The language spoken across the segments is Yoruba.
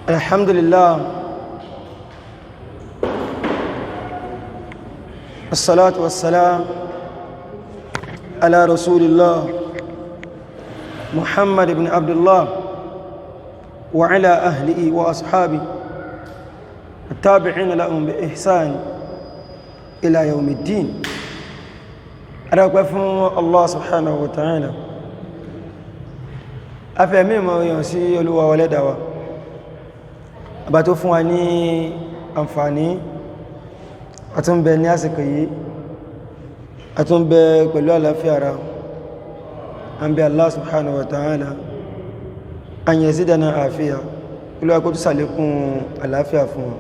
الحمد لله الصلاة والسلام على رسول الله محمد بن عبد الله وعلى أهله وأصحابه التابعين لهم بإحسان إلى يوم الدين أرقفهم الله سبحانه وتعالى أفهمي ما ينسي يلوى ولدوا أباتوا فواني أنفاني أتنبه نياسكي أتنبه كل الله فيارا أنبي الله سبحانه وتعالى أن يزيدنا عافية كل أكو تسالكم العافية فوان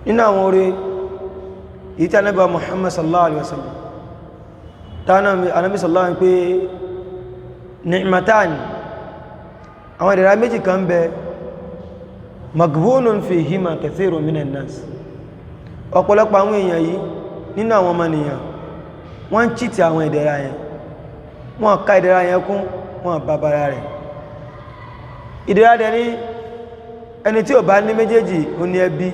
إنا أموري يتنبه محمد صلى الله عليه وسلم تانا النبي صلى الله عليه وسلم نعمتان àwọn ìdẹ̀ra méjì kan bẹ maghbunun fihima kathirun minan nas ọ̀pọ̀lọpọ̀ àwọn èèyàn yìí nínú àwọn ọmọnìyàn wọ́n ń chìtì àwọn ìdẹ̀ra yẹn wọ́n ká ìdẹ̀ra yẹn kún wọ́n bàbára rẹ̀ ìdẹ̀ra dẹ̀ ní ẹni tí ò bá ní méjèèjì ó ní ẹbí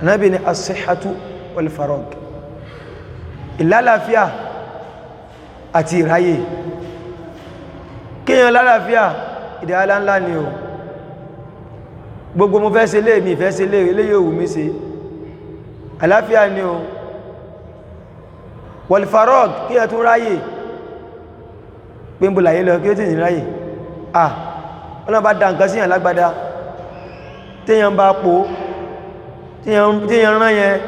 Ànábì ní as-sihhatu wal farag ìlàlàáfíà àti ìráyè kíyàn lálàáfíà ìdẹ̀ra ńlá ni o gbogbo mo fẹ́ ṣe lé mi fẹ́ ṣe lé yóò wù mí ṣe àlàáfíà ni o wal farag kíyàn tún ráyè pé ń bò láyé lọ kí ó tí ní ráyè ọlọ́run bá dá nǹkan síyàn lágbádá tíyàn bá pò tíyàn rán yẹn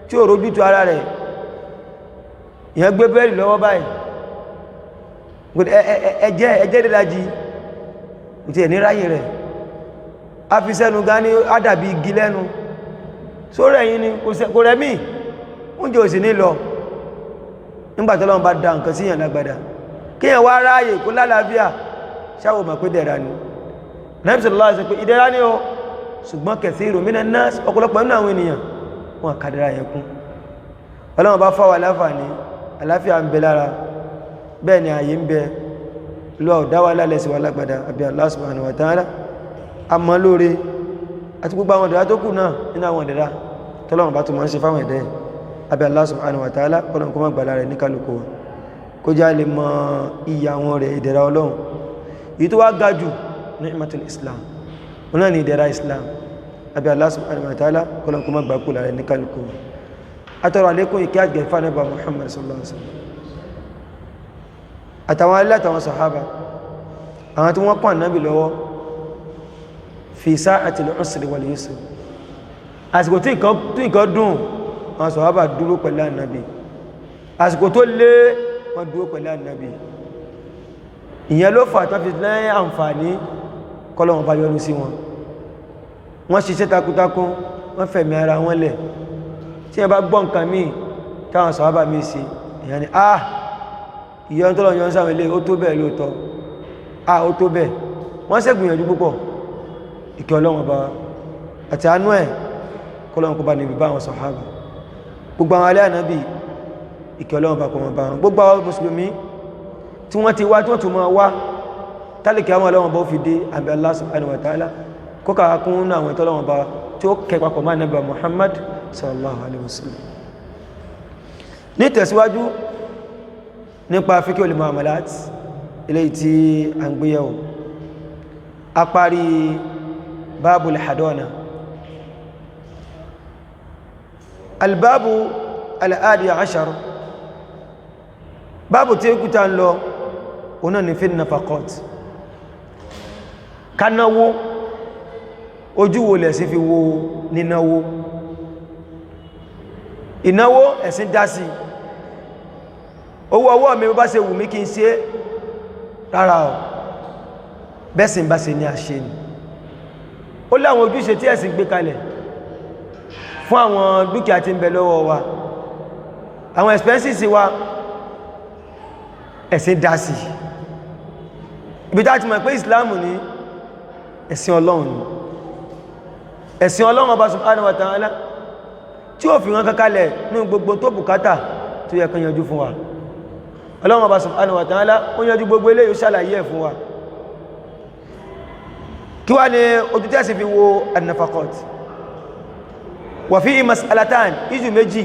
tí ò rójú tó ara rẹ̀ ìyẹn gbé bẹ́ẹ̀rì lọ́wọ́ báyìí ẹjẹ́ dídájí ìtì ẹ̀ ní ráyè rẹ̀ a fi sẹ́nu gá ní ádàbí igi lẹ́nu sórí ẹ̀yìn ni kò rẹ̀ mí oúnjẹ ò sì ní lọ nígbàtọ́lọ́wọ́n bá dá nǹkan síyàn lágbádá kíyàn wá ráyè kó lálàáfíà ṣáwò mọ̀ pé dẹ̀ra ni Ànábì sallallahu alaihi wasallam pé ìdẹ̀ra ni o ṣùgbọ́n kathirun minan nas ọ̀pọ̀lọpọ̀ nínú àwọn ènìyàn wọn kàdẹ̀ra yẹn kún Ọlọ́run bá fáwà láǹfààní àláfíà ń bẹ lára bẹ́ẹ̀ ni ààyè ń bẹ lọ dáwà lálẹ́ sí wa lágbàdá àbí Allah subhanahu wa ta'ala àmọ́ lóore àti gbogbo àwọn ìdẹ̀ra tó kù náà nínú àwọn ìdẹ̀ra tọ́lọ́run bá tó máa ń ṣe fáwọn ẹ̀dẹ́ àbí Allah subhanahu wa ta'ala Ọlọ́run kó má gbà lára ní kálukú wa kó já lè mọ iye àwọn rẹ̀ ìdẹ̀ra Ọlọ́run èyí tó wá ga jù ni'matul Islam wọn náà ni ìdẹ̀ra Islam àbí Allah subhanahu wa ta'ala Ọlọ́run kó má gbà kú lára ní kálukú wa atọ́rọ àlékún ìkẹ́ àgbẹ̀fà nẹ́bà Muhammad sallallahu alaihi wasallam àtàwọn alẹ́ àtàwọn sàhábà àwọn tí wọ́n pọ̀ náàbì lọ́wọ́ fi sa'atil usri wal yusri àsìkò tí nǹkan dùn àwọn sàhábà dúró pẹ̀lú ànábì àsìkò tó lé wọ́n dúró pẹ̀lú ànábì ìyẹn ló fà tán fi lẹ́yìn àǹfààní kọ́lọ̀wọ̀n bá yọ́nú sí wọn wọ́n ṣiṣẹ́ takuntakun wọ́n fẹ̀mí ara wọn lẹ̀ tí ẹ bá gbọ́ nǹkan míì táwọn sàhábà míì sí ìyẹn ni ìyọ́n tó lọ yọ́n sáwọn ilé ó tó bẹ́ẹ̀ lóòtọ́ ó tó bẹ́ẹ̀ wọ́n ṣe gbìyànjú púpọ̀ ìkẹ́ Ọlọ́run bá àti àánú ẹ̀ kọ́lọ́run kó bá níbi bá àwọn sàhábà gbogbo àwọn alẹ́ ànábì ìkẹ́ Ọlọ́run bá kọ́ wọn bá wọn gbogbo àwọn mùsùlùmí tí wọ́n ti wá tí wọ́n tún máa wá tálíkì àwọn Ọlọ́run bá fi dé àbí Allah subhanahu wa ta'ala kó kàá kún àwọn ìtọ́lọ́run bá tí ó kẹ́ papọ̀ máa nàbà Muhammad sallallahu alaihi wasallam ní tẹ̀síwájú nípa fiqhul muamalat eléyìí tí a ń gbéyàwó a parí babul hadana albabu al-hadi ashar babu tí ó kúta ń lọ ọ̀nà ní fi nafaqat kanáwó ojú wo lẹ̀ sí fi wo nínáwó ìnáwó ẹ̀sìn dá sí owó ọwọ́ mi bá ṣe wù mí kí n ṣe rárá o bẹ́sìn bá ṣe ní àṣẹ ni ó láwọn ojúṣe tí ẹ̀sìn gbé kalẹ̀ fún àwọn dúkìá tí ń bẹ lọ́wọ́ wa àwọn expenses wa ẹ̀sìn dá sí ibi tá ti mọ̀ pé Islam ní ẹ̀sìn Ọlọ́run ni ẹ̀sìn Ọlọ́run Ọba subhanahu wa ta'ala tí ó fi rán kankalẹ̀ ní gbogbo tó bùkátà tó yẹ kan yanjú fún wa Ọlọ́run Ọba subhanahu wa ta'ala ó yanjú gbogbo eléyìí ó ṣàlàyé ẹ̀ fún wa kí wá ní ojú tẹ́sì fi wo an-nafaqat wà fi mas'alatan iṣu méjì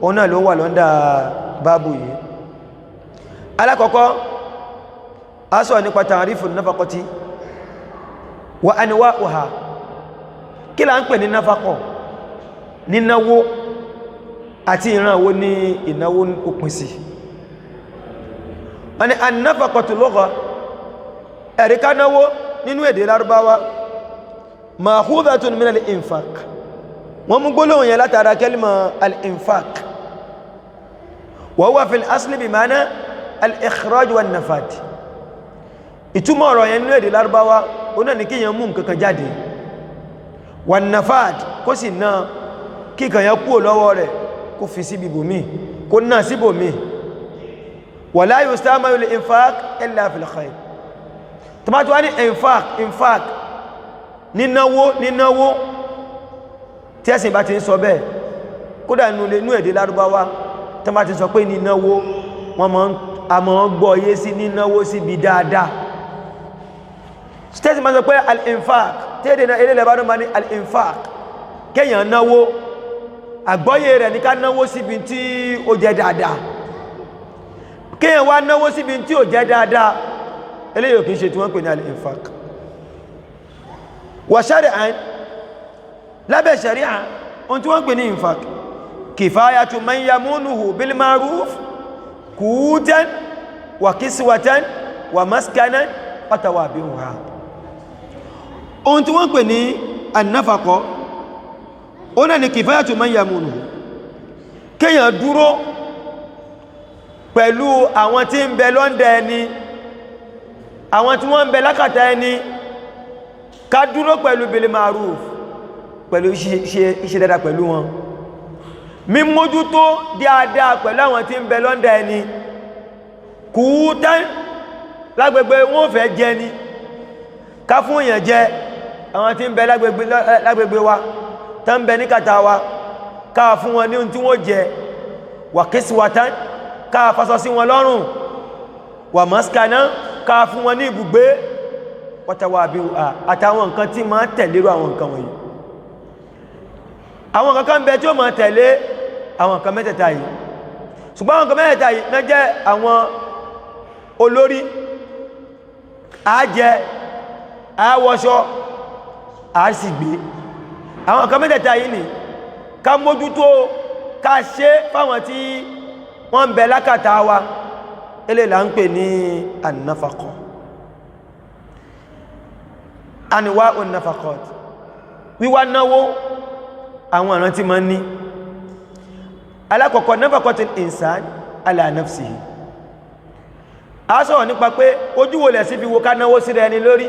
òun náà ló wà lọ́ndà báàbù yìí. alákọ̀ọ́kọ́ a sọ nípa ta'rifu an-nafaqati wa anwa'uha kí la ń pè ní náfàkọ̀ nínáwó àti ìrànwó ní ìnáwó òpin sí. wọ́n ni an-nafaqatu lugha ẹ̀ríká náwó nínú èdè Lárúbáwá ma'khudhatun min al-infaq wọ́n mú gbólóhùn yẹn látara kalima al-infaq wa huwa fil asli bi ma'na al-ikhraj wa an-nafad. ìtumọ̀ ọ̀rọ̀ yẹn nínú èdè Lárúbáwá ó náà ní kí yẹn mú nǹkankan jáde wa an-nafad kó sì náà kí kàn yẹn kúrò lọ́wọ́ rẹ̀ kó fi sí bibòmí kó náà síbòmí wala yustamalu al-infaq illa fil khayr. tọ́mátí wá ní infaq nínáwó tí ẹ̀sìn bá ti ń sọ bẹ́ẹ̀ kódà nínú èdè Lárúbáwá tọ́mátí sọ pé nínáwó wọ́n mọ́ gbọ́ yé sí nínáwó síbi dáadáa. stẹ́sì máa sọ pé al-infaq tí èdè náà ilẹ̀ bá ní al-infaq kéèyàn náwó àgbọ́yé rẹ̀ ní ká náwó síbi tí ó jẹ́ dáadáa kéèyàn wá náwó síbi tí ó jẹ́ dáadáa eléyìí kìí ṣe tí wọ́n pè ní al-infaq. wa shari'an lábẹ́ sharia ohun tí wọ́n pè ní infaq kifayatu man yamunuhu bil ma'ruf qutan wa kiswatan wa maskanan wa tawabi'uha. ohun tí wọ́n pè ní an-nafaqa ó náà ni kifayatu man yamunuhu kéèyàn dúró pẹ̀lú àwọn tí ń bẹ lọ́ndẹ̀ ẹni àwọn tí wọ́n ń bẹ lákàtà ẹni ká dúró pẹ̀lú bil ma'ruf pẹ̀lú iṣẹ́ dáadáa pẹ̀lú wọn mímójútó dáadáa pẹ̀lú àwọn tí ń bẹ lọ́ndẹ̀ ẹni kùútán lágbègbè wọ́n fẹ́ jẹ ni ká fún èèyàn jẹ àwọn tí ń bẹ lágbègbè wa tá ń bẹ ní kàtà wa ká fún wọn ní ohun tí wọ́n jẹ wà kiswatan ká fásọ sí wọn lọ́rùn wà maskana ká fún wọn ní ibùgbé watawabi'uha àtàwọn nǹkan tí máa tẹ̀lérò àwọn nǹkan wọ̀nyí. àwọn kankan bẹ tí ó máa tẹ̀lé àwọn nǹkan mẹ́tẹ̀ẹ̀ta yìí ṣùgbọ́n àwọn nǹkan mẹ́tẹ̀ẹ̀ta yìí náà jẹ́ àwọn olórí àájẹ àáwọṣọ àásìgbé. àwọn nǹkan mẹ́tẹ̀ẹ̀ta yìí ni ká mójútó ká ṣe fáwọn tí wọ́n ń bẹ lákàtà wa eléyìí là ń pè ní an-nafaqa. anwa'u an-nafaqat wíwá náwó àwọn ọ̀ràn tí ma ń ní. alákọ̀ọ́kọ́ nafaqatul insan ala nafsihi a sọ̀rọ̀ nípa pé ojú wo lẹ̀ sí fi wo ká náwó sí rẹ̀ ní lórí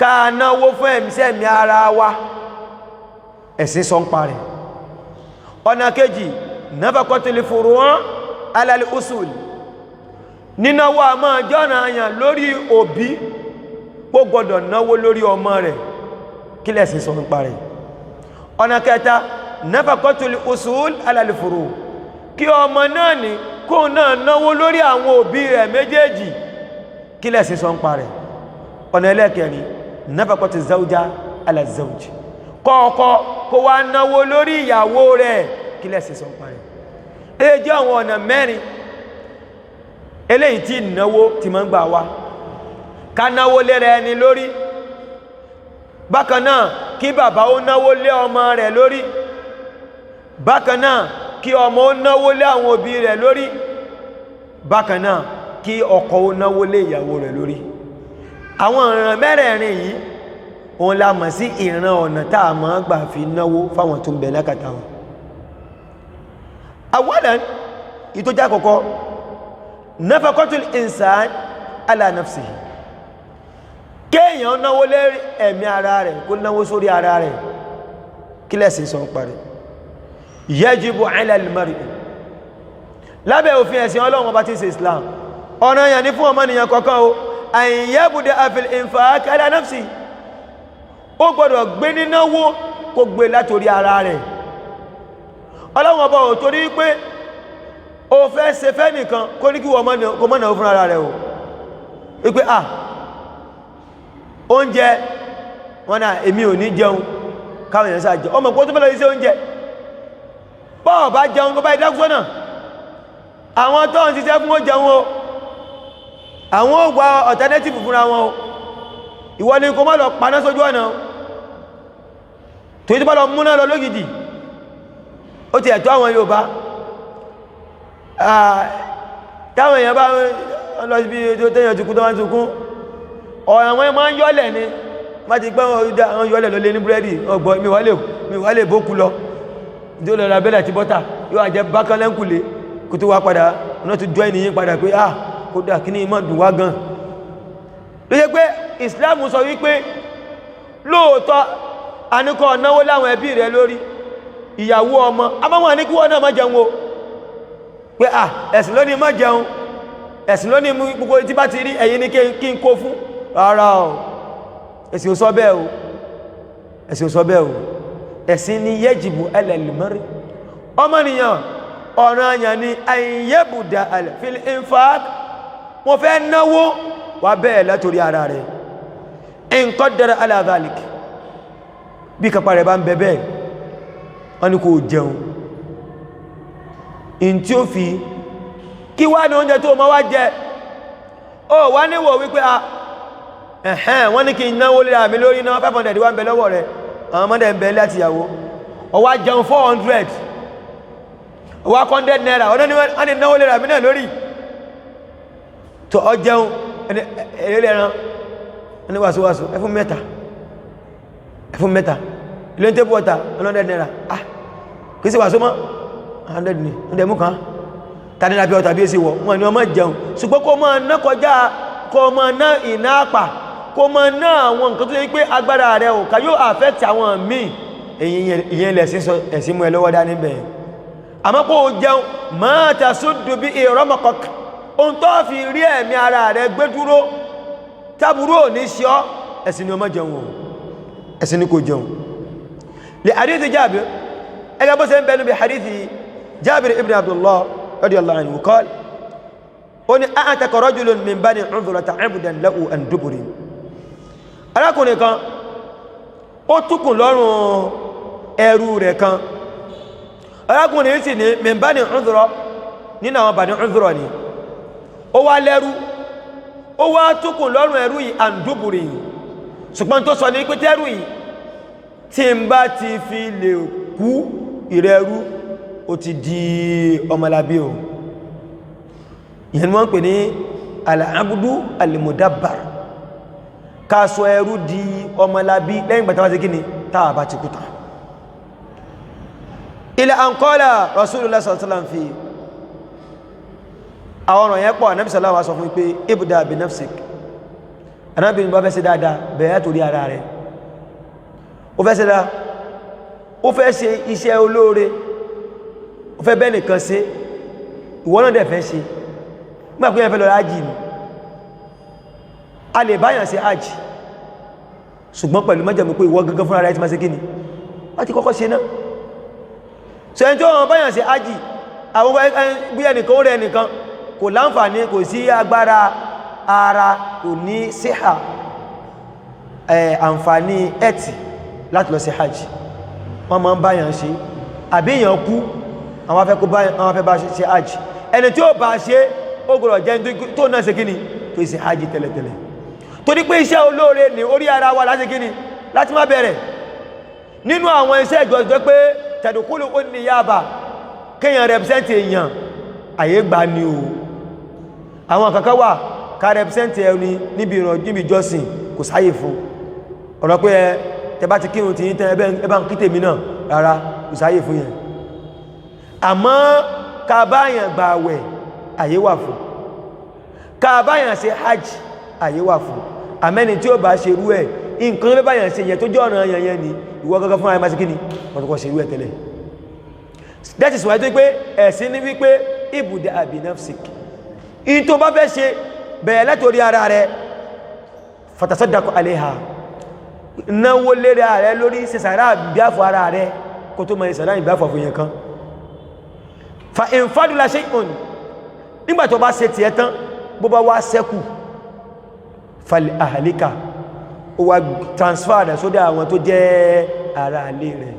ká náwó fún ẹ̀mí ara wa ẹ̀sìn sọ ń parẹ̀. ọ̀nà kejì nafaqatul furu' ala al-usul nínáwó a máa jọ́nà àyàn lórí òbí kó gbọdọ̀ náwó lórí ọmọ rẹ̀ kí lẹ̀sìn sọ ń parẹ̀. ọ̀nà kẹta nafaqatul usul ala al-furu' kí ọmọ náà ní kó náà náwó lórí àwọn òbí rẹ̀ méjèèjì kí lẹ̀sìn sọ ń parẹ̀. ọ̀nà ẹlẹ́kẹrin nafaqatul zawja ala zawj kọ́ọ̀kọ́ kó wá náwó lórí ìyàwó rẹ̀ kí lẹ̀sìn sọ ń parẹ̀. èyí jẹ́ àwọn ọ̀nà mẹ́rin eléyìí tí ìnáwó ti máa ń gbà wá. ká náwó lé ẹni lórí, bákan náà kí bàbá ó náwó lé ọmọ rẹ̀ lórí, bákan náà kí ọmọ ó náwó lé àwọn òbí rẹ̀ lórí, bákan náà kí ọkọ ó náwó lé ìyàwó rẹ̀ lórí. àwọn ìran mẹ́rẹ̀ẹ̀rin yìí òun la mọ̀ sí ìran ọ̀nà tá a máa gbà fi náwó fáwọn tó ń bẹ lákàtà wọn. awalan ìtọ́jà kọ̀kọ́ nafaqatul insan ala nafsihi kéèyàn náwó lé ẹ̀mí ara rẹ̀ kó náwó sórí ara rẹ̀ kí lẹ́sìn sọ ń parí. yajibu ala al-mar'i lábẹ́ òfin ẹ̀sìn Ọlọ́run ọba tí ń ṣe Islam ọ̀nà yẹn ní fún ọmọnìyàn kọ̀ọ̀kan o an yabda fil infaq ala nafsihi ó gbọ́dọ̀ gbé nínáwó kó gbé látorí ara rẹ̀. Ọlọ́run ọba ò torí pé ó fẹ́ ṣe fẹ́ nìkan kó ní kí wọ́n mọ́nà fún ara rẹ̀ o wípé oúnjẹ wọn náà èmi ò ní jẹun káwọn èèyàn sáà jẹ ọmọ kó tó fẹ́ lọ sí oúnjẹ bọ́ọ̀ bá jẹun kó bá ìdákùsọ́nà àwọn tó ń ṣiṣẹ́ fún ó jẹun o àwọn ó gba alternative fúnra wọn o ìwọ ni kó má lọ paná sójú ọ̀nà tó yí tó bá lọ múná lọ lógìdì ó ti ẹ̀tọ́ àwọn Yorùbá táwọn èèyàn bá lọ sí ibi tó tẹ́yàn ti kú tó wá ń sunkún ọ̀rọ̀ àwọn ẹmọ́ ń yọ́lẹ̀ ní má ti gbọ́n àwọn yọ́lẹ̀ lọ lé ní búrẹ́dì ọgbọ̀ mi wà lè bókú lọ tí ó lọ ra bẹ́lẹ̀ ti bọ́tà yóò àjẹ́ bákan lẹ́nkùlé kó tó wá padà ọ̀nà tó jọ ènìyàn padà pé kódà kí ní ìmọ̀ dùn wá gan ló yẹ pé Islam sọ wípé lóòótọ́ anúkọ̀ náwó láwọn ẹbí rẹ lórí ìyàwó ọmọ abáwọn ní kí wọ́n náà má jẹun o pé ẹ̀sìn ló ní má jẹun ẹ̀sìn ló ní gbogbo tí bá ti rí ẹ̀yin ní kí n kó fún rárá o ẹ̀sìn ò sọ bẹ́ẹ̀ o ẹ̀sìn ò sọ bẹ́ẹ̀ o ẹ̀sìn ni yajibu ala al-mar'i ọmọnìyàn ọ̀ràn àyàn ni àyẹ̀bùdà fil infaq wọ́n fẹ́ náwó wà bẹ́ẹ̀ látorí ara rẹ̀ in qaddara ala dhalik bí kapa rẹ̀ bá ń bẹ̀bẹ̀ wọ́n ni kò jẹun in tí ó fi kí wá ní oúnjẹ tó ma wá jẹ ó wá níwò wípé wọ́n ní kí n náwó lè àmì lórí náà 500 wá ń bẹ lọ́wọ́ rẹ̀ àwọn ọmọdé ń bẹ láti ìyàwó ó wá jẹun 400 ó wá 100 naira wọ́n ní náwó lè àmì náà lórí tó ọ jẹun èrè ẹran wọ́n ní wàsíwàsí ẹfún mẹ́ta ilé ń tẹ́bù ọ̀tà 100 naira kìí sí wàsó mọ́ 100 ni ọdẹ mú kan tàbí nàbí ọ̀tà bí èsì wọ̀ wọ́n ni ọmọ jẹun ṣùgbọ́n kó mọ́ ná kọjá kó mọ́ ná ìná àpà kó mọ́ ná àwọn nǹkan tó lè pé agbára rẹ̀ ò ká yóò affect àwọn míì ìyẹn ẹ̀sìn mú ẹ lọ́wọ́ dá níbẹ̀ àmọ́ kó jẹun máa tasuddu bí ìrọ́mọkọk ohun tó fi rí ẹ̀mí ara rẹ̀ gbé dúró tábúrú ò ní ṣe ọ́ ẹ̀sìn ni ọmọ jẹun o ẹ̀sìn ni kò jẹun lè hadith Jabir ẹgbẹ́ bó ṣe ń bẹnu bí hadith Jabir ibn Abdullah radiyallahu anhu qala ó ní a'taqa rajulun min bani Udhrata 'abdan lahu an duburin arákùnrin kan ó túkùn lọ́rùn ẹrú rẹ̀ kan arákùnrin sì ní min bani Udhra nínú àwọn bani Udhra ni ó wá lẹ́rú ó wá túkùn lọ́rùn ẹrú yìí an duburin ṣùgbọ́n tó sọ ní pé tẹ́rù yìí tí ń bá ti fi lè kú ìrẹrú ó ti di ọmọlábí o ìyẹn ni wọ́n ń pè ní al-abdu al-mudabbar ká sọ ẹrú di ọmọlábí lẹ́yìn gbàtàwà sí kíni táà bá ti kúta ila an qala Rasulullah sallallahu alaihi wasallam fi àwọn ọ̀rọ̀ yẹn pọ̀ Ànábì sallallahu alaihi wasallam sọ fún pé ibda bi nafsik anábìnrin bá fẹ́ ṣe dáadáa bẹ̀rẹ̀ torí ara rẹ̀ ó fẹ́ ṣe dáa ó fẹ́ ṣe iṣẹ́ olóore ó fẹ́ bẹ́ẹ̀ nìkan ṣe ìwọ náà dẹ̀ fẹ́ ṣe nígbà pé yẹn fẹ́ lọ ájì ni a lè báyàn ṣe ájì ṣùgbọ́n pẹ̀lú májẹ̀mú pé ìwọ gangan fúnra rẹ̀ ti máa ṣe kíni wá ti kọ́kọ́ ṣe náà ṣe ẹni tí wọ́n báyàn ṣe ájì àwọn bí ẹnìkan ó rẹ̀ ẹnìkan kò láǹfààní kò sí agbára ara kò ní síhà àǹfààní ẹ̀tì láti lọ sí hajj wọ́n máa ń báyàn ṣe àbí èèyàn kú àwọn afẹ́ bá ṣe hajj ẹni tí ó bá ṣe ó gbọ́dọ̀ jẹ́ tó náà ṣe kíni tó ṣe hajj tẹ́lẹ̀tẹ́lẹ̀ torí pé iṣẹ́ olóore ní orí ara wa láti kíni láti má bẹ̀rẹ̀ nínú àwọn iṣẹ́ ìjọjọ́ pé tẹ̀dùkúlù ó ní yába kéèyàn rẹpsẹ́ntì èèyàn àyè gbà ní o àwọn kankan wà ká rẹpsẹ́ntì ẹni níbi ìjọsìn kò sáyè fún ọ̀rọ̀ pé tẹbá ti kírun tí tẹ́ ẹbá ń kíte mi náà rárá kò sáyè fún yẹn àmọ́ ká báyàn gbà àwẹ̀ àyè wà fún ká báyàn ṣe hajj àyè wà fún àmẹ́ni tí ó bá ṣe rú ẹ̀ nǹkan tó báyàn ṣe yẹn tó jẹ́ ọ̀nà yẹn ni ìwọ gẹ́gẹ́ fún àyè kíni wọ́n tó kọ́ ṣe rú ẹ̀ tẹ́lẹ̀ that is why tó pé ẹ̀sìn ní wípé ibùdó àbí nafsik in tó bá fẹ́ ṣe bẹ̀rẹ̀ látorí ara rẹ̀ fatasaddaq alayha náwó lérí ààrẹ lórí sẹsàrá ìbíáfọ́ ara rẹ̀ kó tó mọ̀ ìsàrá ìbíáfọ́ fún yẹn kan fa in fadula shay'un nígbà tó bá ṣe tiẹ̀ tán bó bá wá ṣẹ́kù fali ahlika ó wá transfer rẹ̀ sódà àwọn tó jẹ́ ará ilé rẹ̀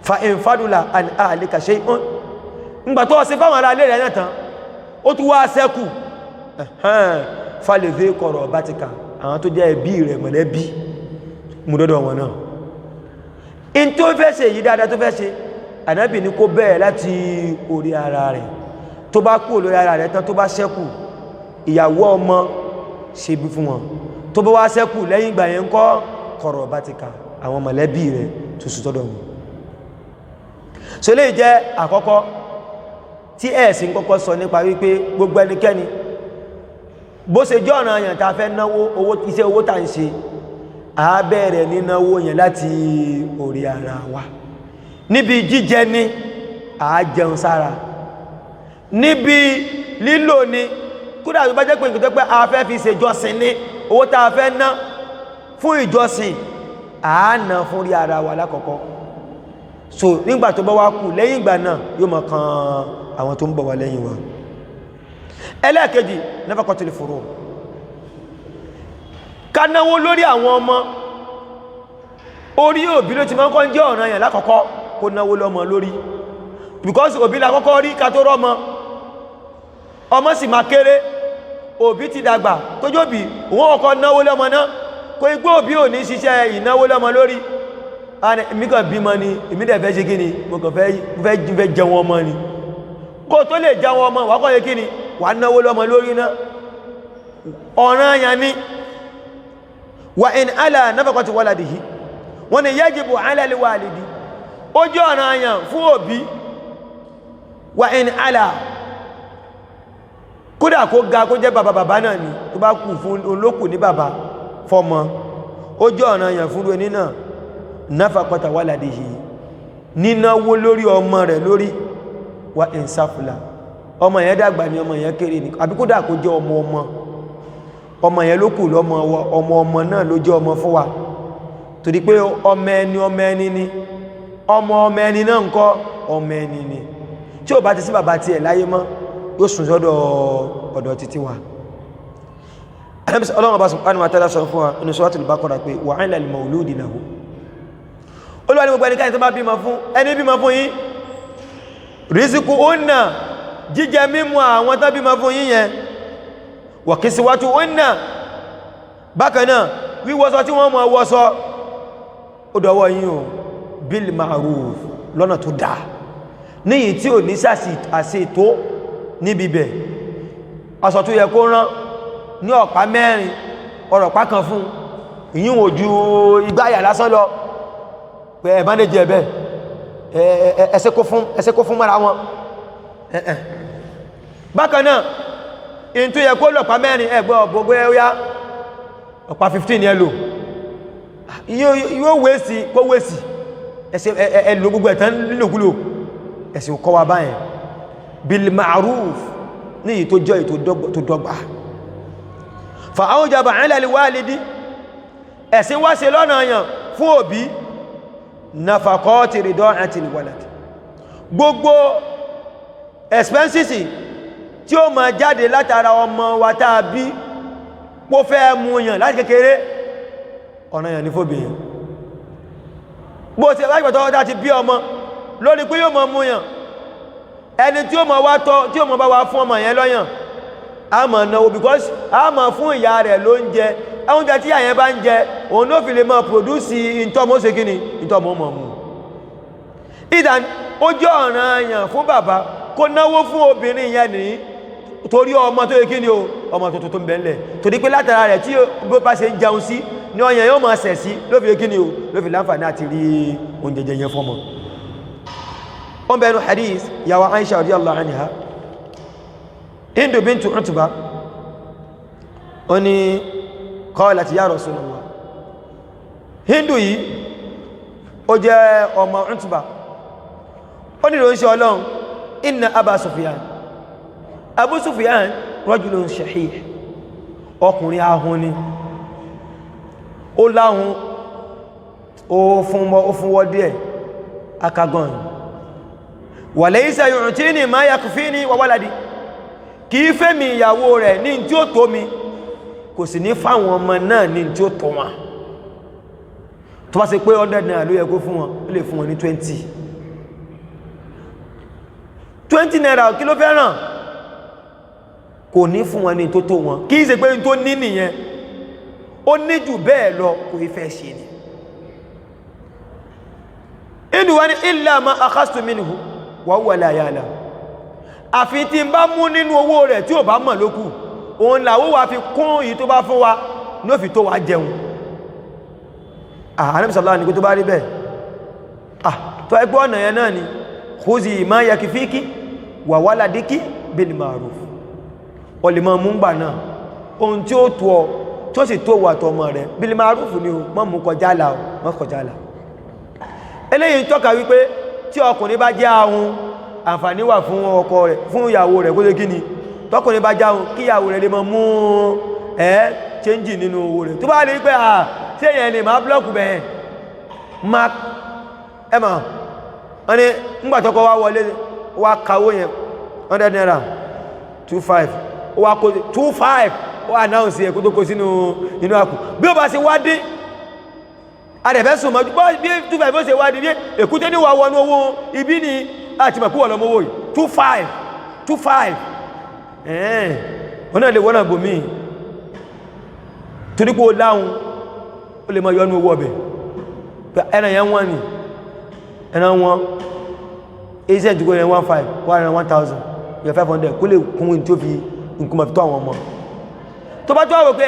fa in fadula an ahlika shay'un ńgbà tó ṣe fáwọn ará ilé rẹ̀ náà tán ó tún wá ṣẹ́kù falèdè kọ̀rọ̀ bátíkà àwọn tó jẹ́ ẹbí rẹ̀ mọ̀lẹ́bí mú dọ́dọ̀ wọn náà in tó fẹ́ ṣe yìí dáadáa tó fẹ́ ṣe Ànábì ní kó bẹ̀rẹ̀ láti orí ara rẹ̀ tó bá kú olórí ara rẹ̀ tán tó bá ṣẹ́kù ìyàwó ọmọ ṣe bí fún wọn tó bá wá ṣẹ́kù lẹ́yìn ìgbà yẹn kọ́ kọ̀rọ̀ bátíkà àwọn mọ̀lẹ́bí rẹ̀ tó sì tọ́dọ̀ wọn so lè jẹ́ àkọ́kọ́ tí ẹ̀sìn kọ́kọ́ sọ nípa wípé gbogbo ẹnikẹ́ni bó ṣe jẹ́ ọ̀nà àyàn tá fẹ́ náwó owó iṣẹ́ owó tà ń ṣe a bẹ̀rẹ̀ nínáwó yẹn láti orí ara wa níbi jíjẹ ní a jẹun sára níbi lílò ní kódà tó bá jẹ́ pé nǹkan tó pé a fẹ́ fi ṣe ìjọsìn ní owó tá a fẹ́ ná fún ìjọsìn a ná fún rí ara wa lákọ̀ọ́kọ́ so nígbà tó bá wá kù lẹ́yìn ìgbà náà yóò mọ̀ kan àwọn tó ń bọ̀ wá lẹ́yìn wa ẹlẹ́ẹ̀kejì nafaqatul furu ká náwó lórí àwọn ọmọ orí òbí ló ti máa ń kọ́ jẹ́ ọ̀ràn yẹn lákọ̀ọ́kọ́ kó náwó lọ́mọ lórí because òbí la kọ́kọ́ rí ká tó rọ́mọ ọmọ sì máa kéré òbí ti dàgbà tó jóbi òun ọkọ̀ náwó lọ́mọ náà kó igbó òbí ò ní ṣiṣẹ́ ìnáwó lọ́mọ lórí èmi kàn bímọ ni èmi dẹ̀ fẹ́ ṣe kí ni mo kàn fẹ́ jẹun ọmọ ni kó tó lè jẹun ọmọ wà kọ́ yẹ kí ni wà náwó lọ́mọ lórí náà ọ̀ràn yẹn ni wà in ala nafaqati waladihi wọ́n ni yajibu ala alwalidi ó jẹ́ ọ̀ràn yẹn fún òbí wà in ala kódà kó ga kó jẹ́ bàbá náà ni tó bá kù fún olókù ní bàbá fọ́mọ ó jẹ́ ọ̀ràn yẹn fún ẹni náà nafaqata waladihi nínáwó lórí ọmọ rẹ̀ lórí wà in safla ọmọ yẹn dàgbà ní ọmọ yẹn kéré ní àbí kódà kó jẹ́ ọmọ yẹn ló kù ọmọ náà ló jẹ́ ọmọ fún wa torí pé ọmọ ẹni ni ọmọ ẹni náà ń kọ́ ọmọ ẹni ni tí ó bá ti sí bàbá tiẹ̀ láyé mọ́ yóò sùn sọ́dọ̀ ọ̀dọ̀ títí wa Ọlọ́run bá subhanahu wa ta'ala sọ fún wa inú Suratul Baqarah pé wa 'ala al-mawludi lahu Olúwa ní gbogbo ẹnikẹ́ni tó bá bímọ fún ẹni bímọ fún yín rizquhunna jíjẹ mímu àwọn tó bímọ fún yín yẹn wa kiswatuhunna bákan náà wíwọṣọ tí wọ́n mọ̀ wọṣọ ó dọwọ́ yín o bil ma'ruf lọ́nà tó dáa níyìí tí ò ní àṣẹ tó níbi bẹ̀ aṣọ tó yẹ kó rán ní ọ̀pá mẹ́rin ọ̀rọ̀pá kan fún ìyún ojú igbáyà lásán lọ pé ẹ̀bá lè jẹ ẹ̀bẹ̀ ẹsẹ́ kó fún mara wọn bákan náà in tó yẹ kó lọ̀pá mẹ́rin ẹgbẹ́ ọ̀gbogbo ẹ̀yà ọ̀pá 15 yẹ lò yóò wéèsì kó wéèsì ẹ̀lò gbogbo ẹ̀tàn nílòkulò ẹ̀sìn kọ́ wa báyẹn bil ma'ruf ní èyí tó jẹ́ èyí tó dọ́gba fa awjaba 'ala al-walidi ẹ̀sìn wá ṣe lọ́nà yàn fún òbí nafaqati rida'ati al-walad gbogbo expenses tí ó máa jáde látara ọmọ wa tá bí pó fẹ́ mú yàn láti kékeré ọ̀nà yàn ní fóbìyàn bó ti lágbàtọ́ láti bí ọmọ lórí pé yóò máa mú yàn ẹni tí ó máa wá tọ́ tí ó máa bá wá fún ọmọ yẹn lọ́yàn a máa náwó because a máa fún ìyá rẹ̀ lóúnjẹ oúnjẹ tí ìyá yẹn bá ń jẹ òun ló fi lè máa produce ìtọ́mọ́ ṣe kíni ìtọ́mọ́ mọ̀ mú ìdán ó jẹ́ ọ̀ranyàn fún bàbá kó náwó fún obìnrin yẹn ní torí ọmọ tó yẹ kíni o ọmọ tuntun tó ń bẹ ńlẹ̀ torí pé látara rẹ̀ tí bó bá ṣe ń jẹun sí ní ọyàn yóò máa sẹ̀ sí ló fi kíni o ló fi láǹfààní àti rí oúnjẹ jẹ yẹn fọ́mọ wọ́n bẹ̀rù hadith yàwó Aisha radiyallahu anha Hindu bintu Utba ó ní qalat ya Rasulullah Hindu yìí ó jẹ́ ọmọ Utba ó ní ìròyìn Ọlọ́run inna Abu Sufyan rajulun shahih ọkùnrin ahun ni ó láhun ó fún wọ́ díẹ̀ akagan wa laysa yu'tini ma yakfini wa waladi kìí fẹ́ mi ìyàwó rẹ̀ ní tí ó tó mi kò sì ní fáwọn ọmọ náà ní tí ó tọ́ wọn tó bá ṣe pé 100 naira ló yẹ kó fún wọn ó lè fún wọn ní 20 naira kí ló fẹ́ràn kò ní fún wọn ní tó tó wọn kì í ṣe pé tó ní nìyẹn ó ní jù bẹ́ẹ̀ lọ kò fẹ́ ṣe ni inú wa ní illa ma akhastu minhu wa huwa la ya'lam àfi tí ń bá mú nínú owó rẹ̀ tí ò bá mọ̀ lókù òun làwó wa fi kún yìí tó bá fún wa ní ó fi tó wa jẹun Ànábì sallallahu alaihi wasallam ní kó tó bá rí bẹ́ẹ̀ tó ẹgbẹ́ ọ̀nà yẹn náà ni khuzi ma yakfiki wa waladiki bil ma'ruf o lè máa mú gbà náà ohun tí ó tó ọ tó sì tó wà tọmọ rẹ̀ bil ma'ruf ni o má mú kọjá là o má kọjá là eléyìí tọ́ka wípé tí ọkùnrin bá jẹ́ ahun àǹfààní wà fún ọkọ rẹ̀ fún ìyàwó rẹ̀ kó lè kíni tọ́kùnrin bá jáhun kí ìyàwó rẹ̀ lè mọ mú change nínú owó rẹ̀ tó bá rí pé tí èyàn lè máa blọ́ọ̀kù bẹ̀yẹn mark ẹmà wọ́n ni ńgbàtọ́kọ́ wá wọlé wá kàwó yẹn 100 naira 25 wá kó 25 wá announce ẹ̀kú tó kó sínú inú àpò bí ó bá sì wá dín adẹ̀fẹ́ sùn mọ́ bí 25 ó ṣe wá dín èkúté ní wà wọnú owó ibi ni àti mọ̀ kú wọ̀ lọ́mọ́wó yìí 25 wọ́n náà lè wọ́n náà bò míì torí pé ó láhun ó lè mọ́ yọ́nú owó ọbẹ̀ ẹ̀nà yẹn wọ́n ni ẹ̀nà wọn iṣẹ́ ìjùgbọ́ yẹn 15 1000 yẹ 500 kó lè kún tí ó fi nkùnmọ̀ fi tó àwọn ọmọ tó bá tó àwọ̀ pé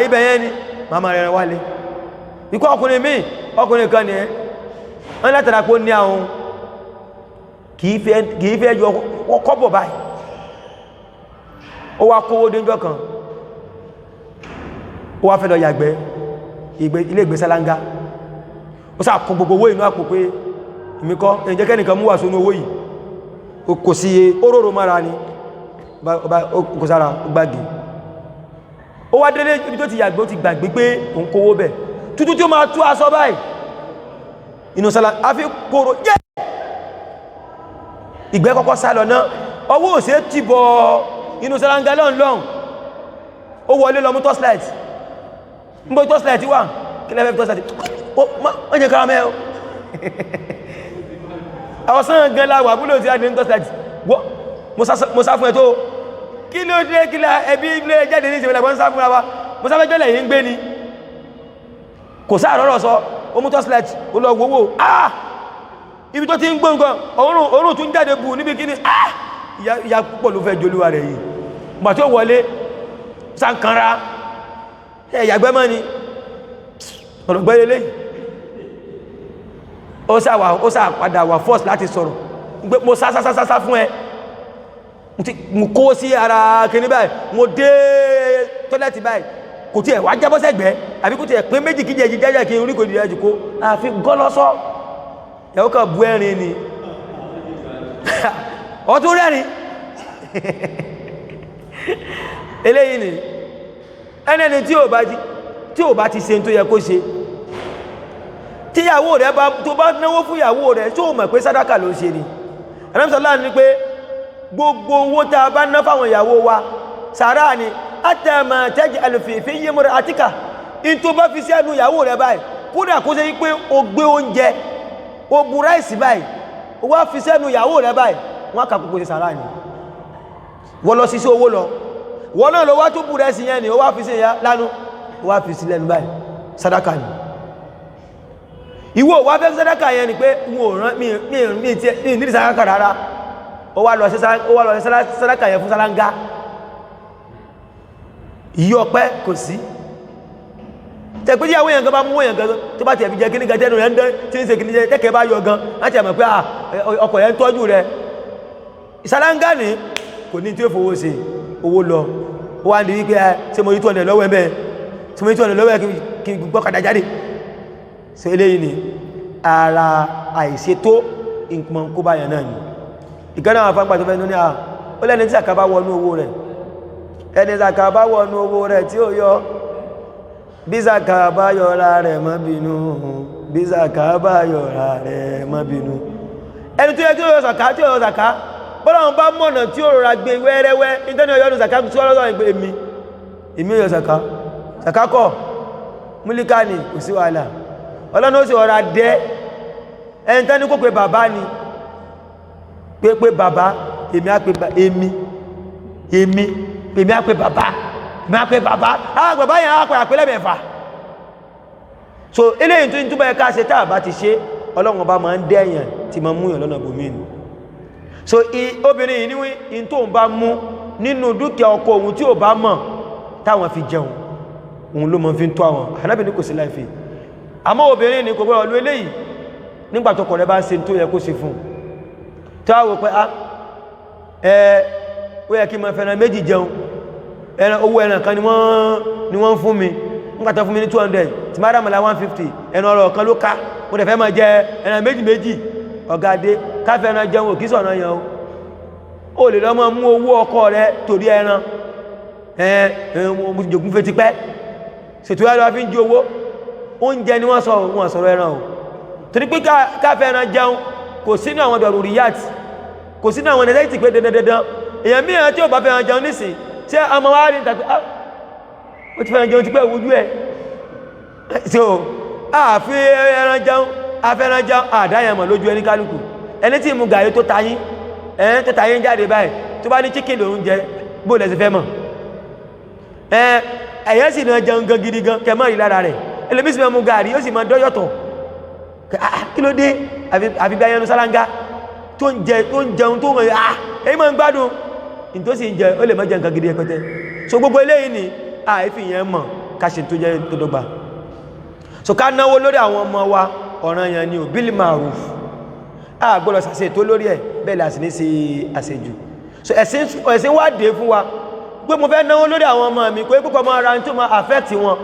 ibẹ̀ yẹn ni màmá rẹ̀ wálé ikú ọkùnrin míì ọkùnrin kan ni wọ́n látara pé ó ní àwọn kìí fẹ́ yọ kọ́bọ̀ báyìí ó wá kówó dénjọ́ kan ó wá fẹ́ lọ yàgbẹ́ ilé ìgbé sálángá ó sá kún gbogbo owó inú àpò pé ìmíkọ́ ẹ̀jẹ́ kẹ́nìkan mú wà sónú owó yìí kò sí oróró mara ni kò sára gbági ó wá délé ibi tó ti yàgbẹ́ ó ti gbàgbé pé òun kówó bẹ̀ tútù tí ó máa tú aṣọ báyìí inú sálá àfi kòrò jẹ́ ìgbẹ́ kọ́kọ́ sálọ náà ọwọ́ òsè tí bọ inú sálángá lọ́n ó wọlé lọ mú torchlight ń bó torchlight wà kí lẹ́fẹ́ torchlight ó jẹ́ kára mẹ́ àwọn sán gan láwà búlò tí a ní torchlight mo sá fún ẹ̀ tó kí ló dé kí ẹbí ilé jáde ní ìṣẹ̀lẹ̀ wọ́n sá fún wa mo sá fẹ́jọ́lẹ̀ yìí ń gbé ni kò sáà rọ́rọ̀ sọ ó mú torchlight ó lọ wówó ibi tó ti ń gbọ́ nǹkan òórùn tún jáde bù níbi kíní ìyá púpọ̀ ló fẹ́ jolúwa rẹ̀ yìí gbà tó wọlé sànkanra ẹ̀yàgbẹ́ mọ́ ni ọ̀rọ̀gbẹ́lẹ́lẹ́ ó sà padà wà force láti sọ̀rọ̀ mo sásásásá fún ẹ mo kó sí ara kíní báyìí mo dé tọ́lẹ̀tì báyìí kò tí ẹ̀ wá jábọ́ sẹ́gbẹ́ àbí kò tí ẹ̀ pé méjì kíjẹ jíjájá kí n rí kò dìrẹ́ jù kó àfi gọ́lọ́sọ́ yàwó kan bú ẹ̀rin ni ọtún rẹ̀rin eléyìí ni ẹnẹni tí ò bá ti ṣe tó yẹ kó ṣe tí ìyàwó rẹ̀ tó bá náwó fún ìyàwó rẹ̀ tó mọ̀ pé sàdákà ló ṣe ni ẹ̀nàmìsọ́lá ní pé gbogbo owó tá a bá ná fáwọn ìyàwó wa sàrá ni àtẹ̀mà tẹ́jì alùfèéfé yé mọ́rẹ̀ àtíkà in tó bá fi sí ẹnu ìyàwó rẹ̀ báyìí kódà kó ṣe wípé o gbé oúnjẹ o bu ráìsì báyìí o wá fi sẹ́nu ìyàwó rẹ̀ báyìí wọ́n kà kókò sí sàrá ni wọ́n lọ sí sí owó lọ wọ́n náà lọ wá tó bu ráìsì yẹn ni o wá fi sí lánú o wá fi sí lẹ́nu báyìí sàdákà ni ìwọ wá fẹ́ sàdákà yẹn ni pé mi ní sàdákà rárá ó wá lọ sí sàdákà yẹn fún sálángá ìyí ọpẹ́ kò sí tẹ̀pẹ́ tí àwọn èèyàn gan bá mú èèyàn gan tó bá tẹ̀bí jẹ kí ní gan tẹ́nu rẹ̀ ń dẹ́ tí ń ṣe kì ní jẹ tẹ́kẹ́ bá yọ gan láti ẹ̀mọ̀ pé ọkọ̀ yẹn ń tọ́jú rẹ̀ ìsálángá ní kò ní tí ó fowó ṣe owó lọ ó wá ní wípé ṣe mo rí 200 lọ́wọ́ ẹ̀mẹ́ ṣe mo rí 200 lọ́wọ́ kí gbọ́kadà jáde ṣe eléyìí ni ara àìṣètò nǹkan kó bá yàn náà ni ìkànnà àwọn afáǹgbà tó fẹ́ ní ó lẹ́ni tí àkàbá wọnú owó rẹ̀ ẹni zaka bá wọnú owó rẹ̀ tí ó yọ bí zaka bá yọra rẹ̀ má bínú bí zaka bá yọra rẹ̀ má bínú ẹni tó yẹ kí ó yọ zaka tí ó yọ zaka bọ́lá wọn bá mọ̀nà tí ó rọra gbé wẹ́rẹ́wẹ́ ìtẹ́ni ọyọ́nu zaka tí ó lọ́dọ̀ ìgbé mi èmi yọ zaka kọ́ múlíkà ní kò sí wàhálà ọlọ́nà ó sì ọ̀rọ̀ adẹ́ ẹni tán ní kó pé bàbá ni pé bàbá èmi á pé bàbá àwọn bàbá yẹn á pè àpẹẹlẹ mẹ́fà so eléyìí tó ń túbọ̀ ẹ̀ká ṣe táà bá ti ṣe ọlọ́run ọba máa ń dẹ́yàn tí ma múyàn lọ́nà bòmínú so obìnrin yìí níwí in tó ń bá mú nínú dúkìá ọkọ òun tí ò bá mọ̀ táwọn fi jẹun òun ló mọ́ fi ń tó àwọn Ànábì ní kò sí láìfẹ́ àmọ́ obìnrin ní kò gbọ́dọ̀ lú eléyìí nígbà tọkọ rẹ̀ bá ń ṣe tó yẹ kó ṣe fún tí a wò pé ó yẹ kí n máa fẹ́ràn méjì jẹun owó ẹran kan ni wọ́n fún mi nígbàtà fún mi ní 200 tí máa dámàlá 150 ẹran ọ̀rọ̀ kan ló ká mo dẹ̀ fẹ́ máa jẹ ẹran méjì ọ̀gádé káfẹ́ ẹran jẹun òkí sọ̀nà yẹn o lè lọ máa mú owó ọkọ rẹ torí ẹran mo jògún fẹ́ ti pẹ́ ṣètò ẹran fi ń jí owó oúnjẹ ni wọ́n sọ̀rọ̀ ẹran o torí pé káfẹ́ ẹran jẹun kò sínú àwọn dọ̀rù ríyàt kò sínú àwọn nẹ́sẹ̀tì pé dandan èèyàn mìíràn tí ò bá fẹ́ ẹran jẹun nísìn tí a máa wá rí tàbí ó ti fẹ́ ẹran jẹun ti pẹ́ ojú ẹ̀ so àfi ẹran jẹun afẹ́ran jẹun àdáyàmọ̀ lójú ẹni kálukú ẹni tí mú gàrí tó tayín tó tayín jáde báyìí tó bá ní chicken lòun jẹ bó lẹ́sì fẹ́ mọ̀ ẹ̀yẹ́ sì náà jẹun gan gidi gan kẹmọ́ rí lára rẹ̀ ẹlẹ́bí sì mú gàrí ó sì mọ́ dọ́yọ̀tọ̀ kí ló dé àfi bí ayẹnu sálángá tó ń jẹun tó ń rẹ̀ èyí mọ́ ń gbádùn ní tó sì ń jẹ ó lè mọ́ jẹun gan gidi ẹpẹtẹ so gbogbo eléyìí ni àìfi yẹn mọ̀ káṣe tó jẹ́ tó dọ́gba so ká náwó lórí àwọn ọmọ wa ọ̀ràn yẹn ni ò bil ma'ruf gbọ́dọ̀ sàṣẹ tó lórí ẹ̀ bẹ́ẹ̀ láti ní sí àṣejù so ẹ̀sìn wá dé fún wa pé mo fẹ́ náwó lórí àwọn ọmọ mi kò é púpọ̀ máa ra ní tó máa affect wọn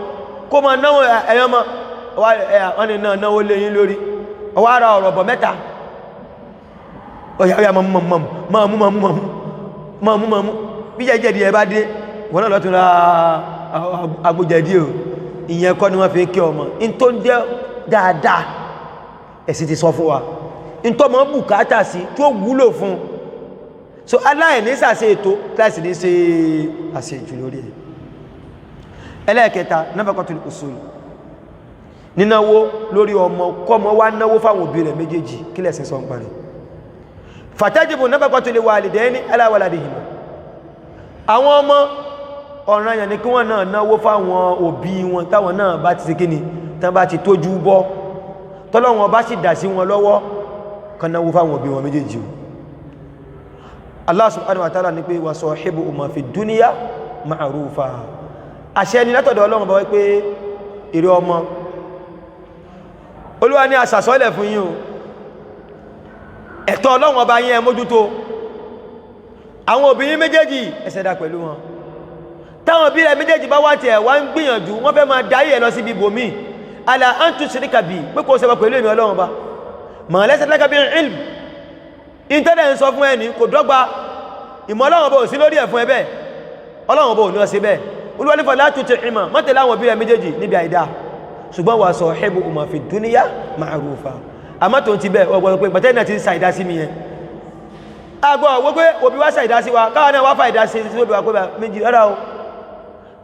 kó máa náwó ẹ̀yàn mọ́ wọ́n ni náà náwó léyìn lórí ọwọ́ ara ọ̀rọ̀ bọ̀ mẹ́ta ọ̀yà mọ́ bí jẹ́jẹ́ ẹ bá dé wọ́n náà lọ́tún ra agbójẹ̀dí o ìyẹn kọ́ ni wọ́n fi kí ọmọ in tó jẹ́ dáadáa ẹ̀sìn ti sọ fún wa in tó mọ́ bùkátà sí tó wúlò fún so aláìní sàṣe ètò láti ní ṣe àṣejù lórí ẹ̀ ẹlẹ́ẹ̀kẹta nafaqatul usul nínáwó lórí ọmọ kọ́mọ wá náwó fáwọn òbí rẹ̀ méjèèjì kí lẹ̀sìn sọ ń parí fatajibu nafaqatul walidaini ala waladihima àwọn ọmọ ọ̀ranyàn ni kí wọ́n náà náwó fáwọn òbí wọn táwọn náà bá ti ṣe kíni tán bá ti tójú bọ́ tọ́lọ́wọ́n bá sì dà sí wọn lọ́wọ́ kan náwó fáwọn òbí wọn méjèèjì Allah subhanahu wa ta'ala ní pé wa sahibuhuma fi dunya ma'rufa àṣẹ ni látọ̀dọ̀ Ọlọ́run bá wí pé èrè ọmọ Olúwa ní àṣàsọ́lẹ̀ fún yín o ẹ̀tọ́ Ọlọ́run ọba yín ẹ mójútó àwọn òbí yín méjèèjì ẹ ṣẹ̀dá pẹ̀lú wọn táwọn bí rẹ̀ méjèèjì bá wá tí ẹ̀ wá ń gbìyànjú wọ́n fẹ́ máa dáyé ẹ̀ lọ sí ibò míì ala an tushrika bi pé kò ṣẹbọ pẹ̀lú èmi Ọlọ́run bá ma laysa laka bi ilm ìntẹ́dẹ̀ ń sọ fún ẹni kò dọ́gba ìmọ̀ Ọlọ́run bá ò sí lórí ẹ̀ fún ẹbẹ́ Ọlọ́run bá ò ní ọsẹ bẹ́ẹ̀ Olúwa ní fala tuti'huma mọ́tẹ̀lá àwọn bí rẹ̀ méjèèjì níbi àìdá ṣùgbọ́n wa sahibuhuma fi dunya ma'rufa àmọ́ tó ti bẹ́ẹ̀ ọgbọ̀n pé pẹ̀tẹ́ náà ti ń ṣàìdá sí mi yẹn àgbọ̀ wọ́n pé òbí wá ṣàìdá sí wa káwọn náà wá fàìdá sí òbí wa pé méjì rárá o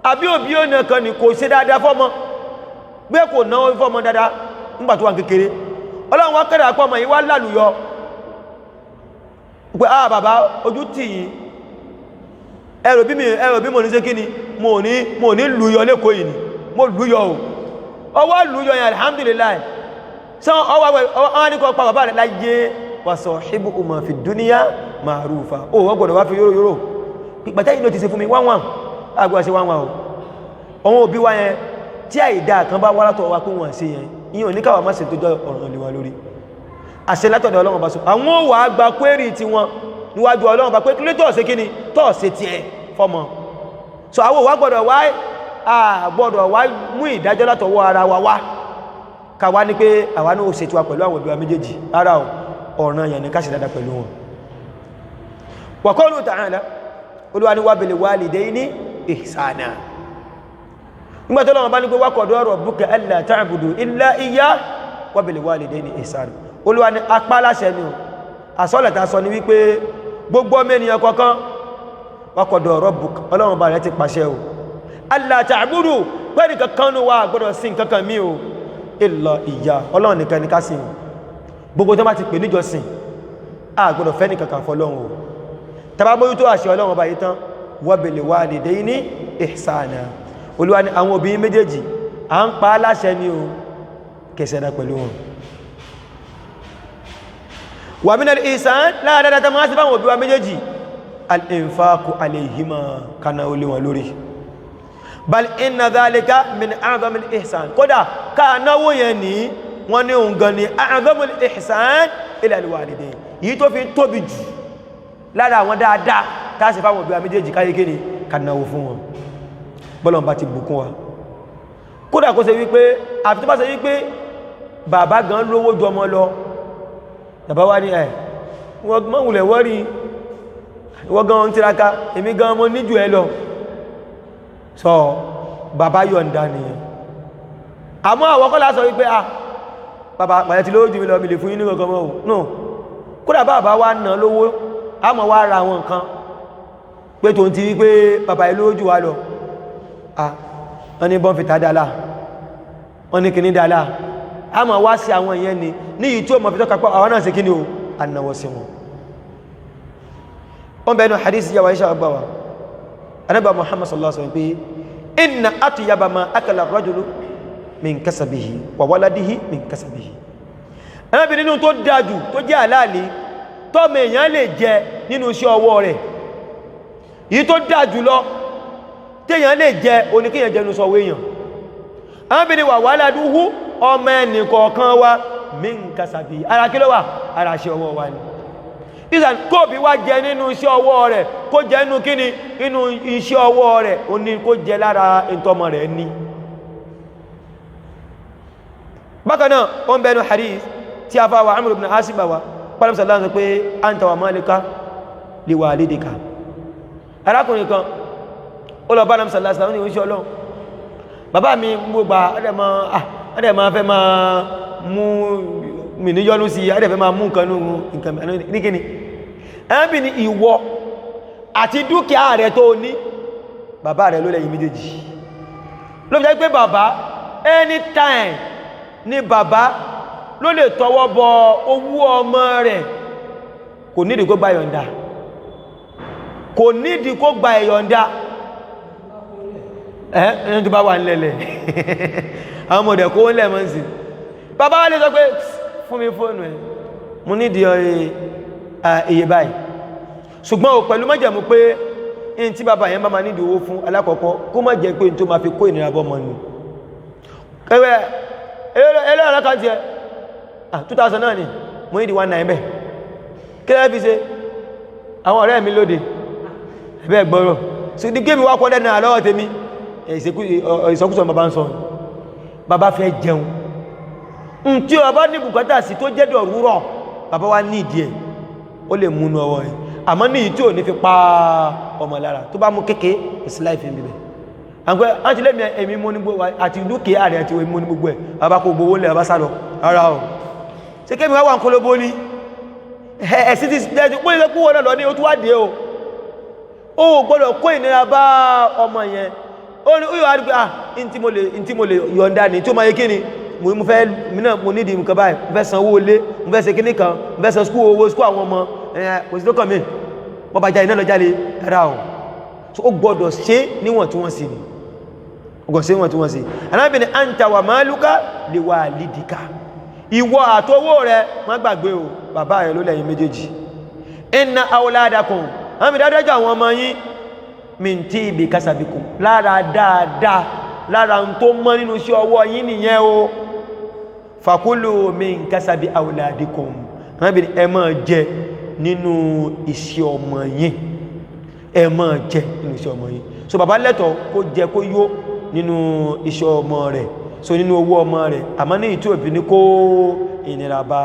àbí òbí ó nà kan ní kò ṣe dáadáa fọ́mọ gbé kò náwó fọ́mọ dáadáa nígbà tó wà kékeré Ọlọ́run wọ́n kẹ́rẹ̀ àpọ̀ ọmọ yìí wá lálùyọ pé bàbá ojú tì yìí ẹrù bí mo ní ṣe kí ni mo ní lùyọ lẹ́kọ̀ọ́ yìí ni mo lùyọ o ọwọ́ lùyọ yẹn alhamdulillah sán ọwọ́ ní kọ́ pa bàbá rẹ̀ láyé wa sahibuhuma fi dunya ma'rufa o wọ́n gbọ́dọ̀ wá fi yóró pípàtẹ́ ìlú ti ṣe fún mi wọ́n àgbà ṣe wọ́n o ọ̀hun òbí wa yẹn tí àìdá kan bá wá látọ̀ wá pé wọ́n ṣe yẹn ìyẹn oníkàwà má ṣe tó jọ ọ̀ràn lè wọn lórí àṣẹ látọ̀dọ̀ Ọlọ́run bá sọ àwọn wà á gba kwérì tí wọn níwájú Ọlọ́run bá pé kí ló tọ́ ṣe kí ni tọ́ ṣe tiẹ̀ fọmọ so àwọn òwà gbọ́dọ̀ wá mú ìdájọ́ látọwọ́ ara wa wá ká wá ní pé àwa náà ó ṣe tiwa pẹ̀lú àwọn òbí wa méjèèjì ara ọ̀ràn yẹn ni ká ṣe dáadáa pẹ̀lú wọn wa qawlu ta'ala Olúwa ní wa bil walidayni ihsana nígbàtí Ọlọ́run bá ní pé wa qada rabbuka alla ta'budu illa iyyah wa bil walidayni ihsana Olúwa ní apá láṣẹ ni àsọ́lẹ̀ta sọ ní wípé gbogbo ọmọ ènìyàn kọ̀ọ̀kan wa qada rabbuka Ọlọ́run bá rẹ̀ ti pàṣẹ o alla ta'budu pé nìkan kan wà gbọ́dọ̀ sìn kankan mi o illa iya Ọlọ́run nìkan ni ká sìn gbogbo tó bá ti pè níjọsìn a gbọ́dọ̀ fẹ́ nìkan kan fọ́lọ́run o tá bá mójútó àṣẹ Ọlọ́run bá yí tán wa bil walidayni ihsana Olúwa ní àwọn òbí méjèèjì à ń pa láṣẹ ni o kẹsẹ̀dá pẹ̀lú wọn wa minal ihsan láàdára tá máa sí fáwọn òbí wa méjèèjì al-infaqu alayhima kana olé wọn lórí bal inna dhalika min a'zamil ihsan kódà ká náwó yẹn ní wọ́n ní òun gan ni a'zamul ihsan ila al-walidayn yìí tó fi tóbi jù lára àwọn dáadáa tá sì fáwọn òbí wa méjèèjì káyé kéde ká náwó fún wọn bọ́lọ̀n bá ti bùkún wa kódà kó ṣe wípé àfi tó bá ṣe wípé bàbá gan lówó ju ọmọ lọ bàbá wá ní ẹ̀ wọ́n mọ́wùlẹ̀ wọ́rí wọ́n gan tiraka èmi gan mọ́ níjù ẹ lọ sọ bàbá yọ̀ǹda nìyẹn àmọ́ àwọn kọ́lá sọ wípé bàbá pàyẹ ti lówó jù mí lọ mi lè fún yín ní kankan mọ́ no kódà bàbá wá ná lówó àmọ́ wá ra àwọn nǹkan pé tó ń ti wípé bàbá yìí lówó jù wá lọ wọ́n ní bọ́n fìtà dálà wọ́n ní kìíní dálà àmọ́ wá sí àwọn ìyẹn ni ní ìyí tí ó mọ̀ fi tọ́ka pọ̀ àwọn náà sí kí ni o annáwọ́ sí wọn wọ́n bẹ̀rẹ̀ hadith yàwó iṣẹ́ ọgbàwà anábà Muhammad sallallahu alaihi wasallam pé inna atyaba ma akala rajulu min kasabihi wa waladihi min kasabihi anábì nínú tó dájú tó jẹ́ àláàlì tọ́mọ èèyàn lè jẹ nínú iṣẹ́ ọwọ́ rẹ̀ yìí tó dájú lọ téèyàn lè jẹ oníkíyàn jẹ nínú sọwọ́ èèyàn anábì ni wa waladuhu ọmọ ẹnì kọ̀ọ̀kan wa min kasabihi ara kí ló wà ara ṣe ọwọ́ wa ni ìsàn kó bí wá jẹ nínú iṣẹ́ ọwọ́ rẹ̀ kó jẹ nínú kíni nínú iṣẹ́ ọwọ́ rẹ̀ ó ní kó jẹ lára ìtọ́mọ rẹ̀ ní bákanáà ó ń bẹnu hadith tí a fáwà Amr ibn Asiba wa pàdé sallallahu pé anta wa malika li walidika arákùnrin kan ó lọ bá sallallahu alaihi wasallam ní oníṣẹ́ Ọlọ́run bàbá mi gbogbo adẹ̀mọ́ fẹ́ máa mú mi ní yọ́nú sí adẹ̀fẹ́ máa mú nǹkan ní kíni ẹ̀bí ni ìwọ àti dúkìá rẹ̀ tó ní bàbá rẹ̀ ló lẹ́yìn méjèèjì ló fi jẹ́ pé bàbá anytime ni bàbá ló lè tọwọ́ bọ owó ọmọ rẹ̀ kò nídìí kó gba ìyọ̀ǹda kò nídìí kó gba ìyọ̀ǹda ẹni tó bá wà nílẹ̀lẹ̀ àwọn ọmọdé kó ń lẹ̀ mọ́ sí bàbá wá lè sọ pé fún mi fóònù ẹ̀ mo nídìí iye báyìí ṣùgbọ́n ò pẹ̀lú májẹ̀mú pé in tí bàbá yẹn bá ma nídìí owó fún alákọ̀ọ́kọ́ kó má jẹ́ pé tó ma fi kó ìnira bọ́ mọ́ nù kẹwẹ́ ẹlẹ́ ọ̀lọ́kàntí ẹ 2000 náà ni mo nídìí 19 bẹ́ kí lẹ́ fi ṣe àwọn ọ̀rẹ́ mi lóde ẹ̀bẹ́ gbọ́rọ̀ so di gé mi wá kọ́dẹ̀ náà lọ́wọ́ tèmi ìsọkúsọ bàbá ń sọ bàbá fẹ́ jẹun tí o bá ní bùkátà sí tó jẹ́ dọ̀rúrọ̀ bàbá wa ní ìdí ẹ̀ ó lè múnú ọwọ́ ẹ̀ àmọ́ ní ìtí ò ní fi pa ọmọ lára tó bá mú kéèké ìsìláìfì bíbẹ̀ àgbẹ́ àti lẹ́mí ẹ̀mí mú ní gbogbo àti dúkìá rẹ̀ àti mú ní gbogbo ẹ̀ bàbá kò gbowó lẹ̀ bàbá sálọ ara ọ̀ ṣe kéèmí wá wà ń kólóbó ní ẹ̀sí ti jẹ́ pé ilé kúwọ́ náà lọ ní ó tó wádìí o ó gbọ́dọ̀ kó ìnira bá ọmọ yẹn ó ní ó yọ àdúgbò in tí mo lè yọ̀ǹda ní tí ó máa yé kí ni mo fẹ́ mìíràn mo nídìí nǹkan báyìí mo fẹ́ san owó ilé mo fẹ́ ṣe kíní kan mo fẹ́ san owó skú àwọn ọmọ kò sí tó kàn mí wọ́n bá já iná lọ jáde ẹ̀rà ọ̀ ó gbọ́dọ̀ ṣe níwọ̀ntúnwọ̀nsì ni ọgbọ̀n ṣe níwọ̀ntúnwọ̀nsì anábìnrin anta wa maluka li walidika ìwọ àtọwó rẹ má gbàgbé o bàbá rẹ ló lẹ́yìn méjèèjì inna awladakum àmì dáadájọ́ àwọn ọmọ yín min tibi kasabikum lára dáadáa lára ń tó mọ́ nínú iṣẹ́ ọwọ́ yín nìyẹn o fakulu min kasabi awladikum anábìnrin ẹ máa jẹ nínú iṣẹ́ ọmọ yín ẹ máa jẹ nínú iṣẹ́ ọmọ yín so bàbá lẹ́tọ̀ọ́ kó jẹ kó yó nínú iṣẹ́ ọmọ rẹ̀ so nínú owó ọmọ rẹ̀ àmọ́ ní ìtú òbí ní kó ìnira bá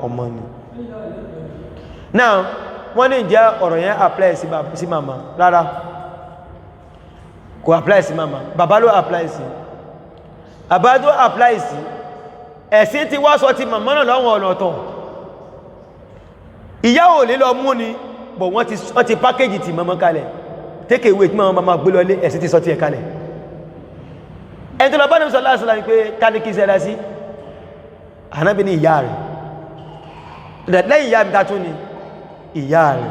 ọmọ ni now wọ́n ní jẹ́ ọ̀rọ̀ yẹn apply sí mama rárá kò apply sí mama bàbá ló apply sí bàbá tó apply sí ẹ̀sìn ti wá sọ ti màmá náà lọ́wọ́ ọ̀nà ọ̀tọ̀ ìyá ò lè lọ mú ni bọ̀ wọ́n ti package ti màmá kalẹ̀ take away tí màmá gbé lọlé ẹ̀sìn ti sọ ti ẹ̀ kalẹ̀ ẹni tó lọ bá Ànábì sallallahu alaihi wasallam pé ta ní kí n ṣẹlẹ̀ sí Ànábì ní ìyá rẹ̀ lẹ́yìn ìyá mi tàtún ni ìyá rẹ̀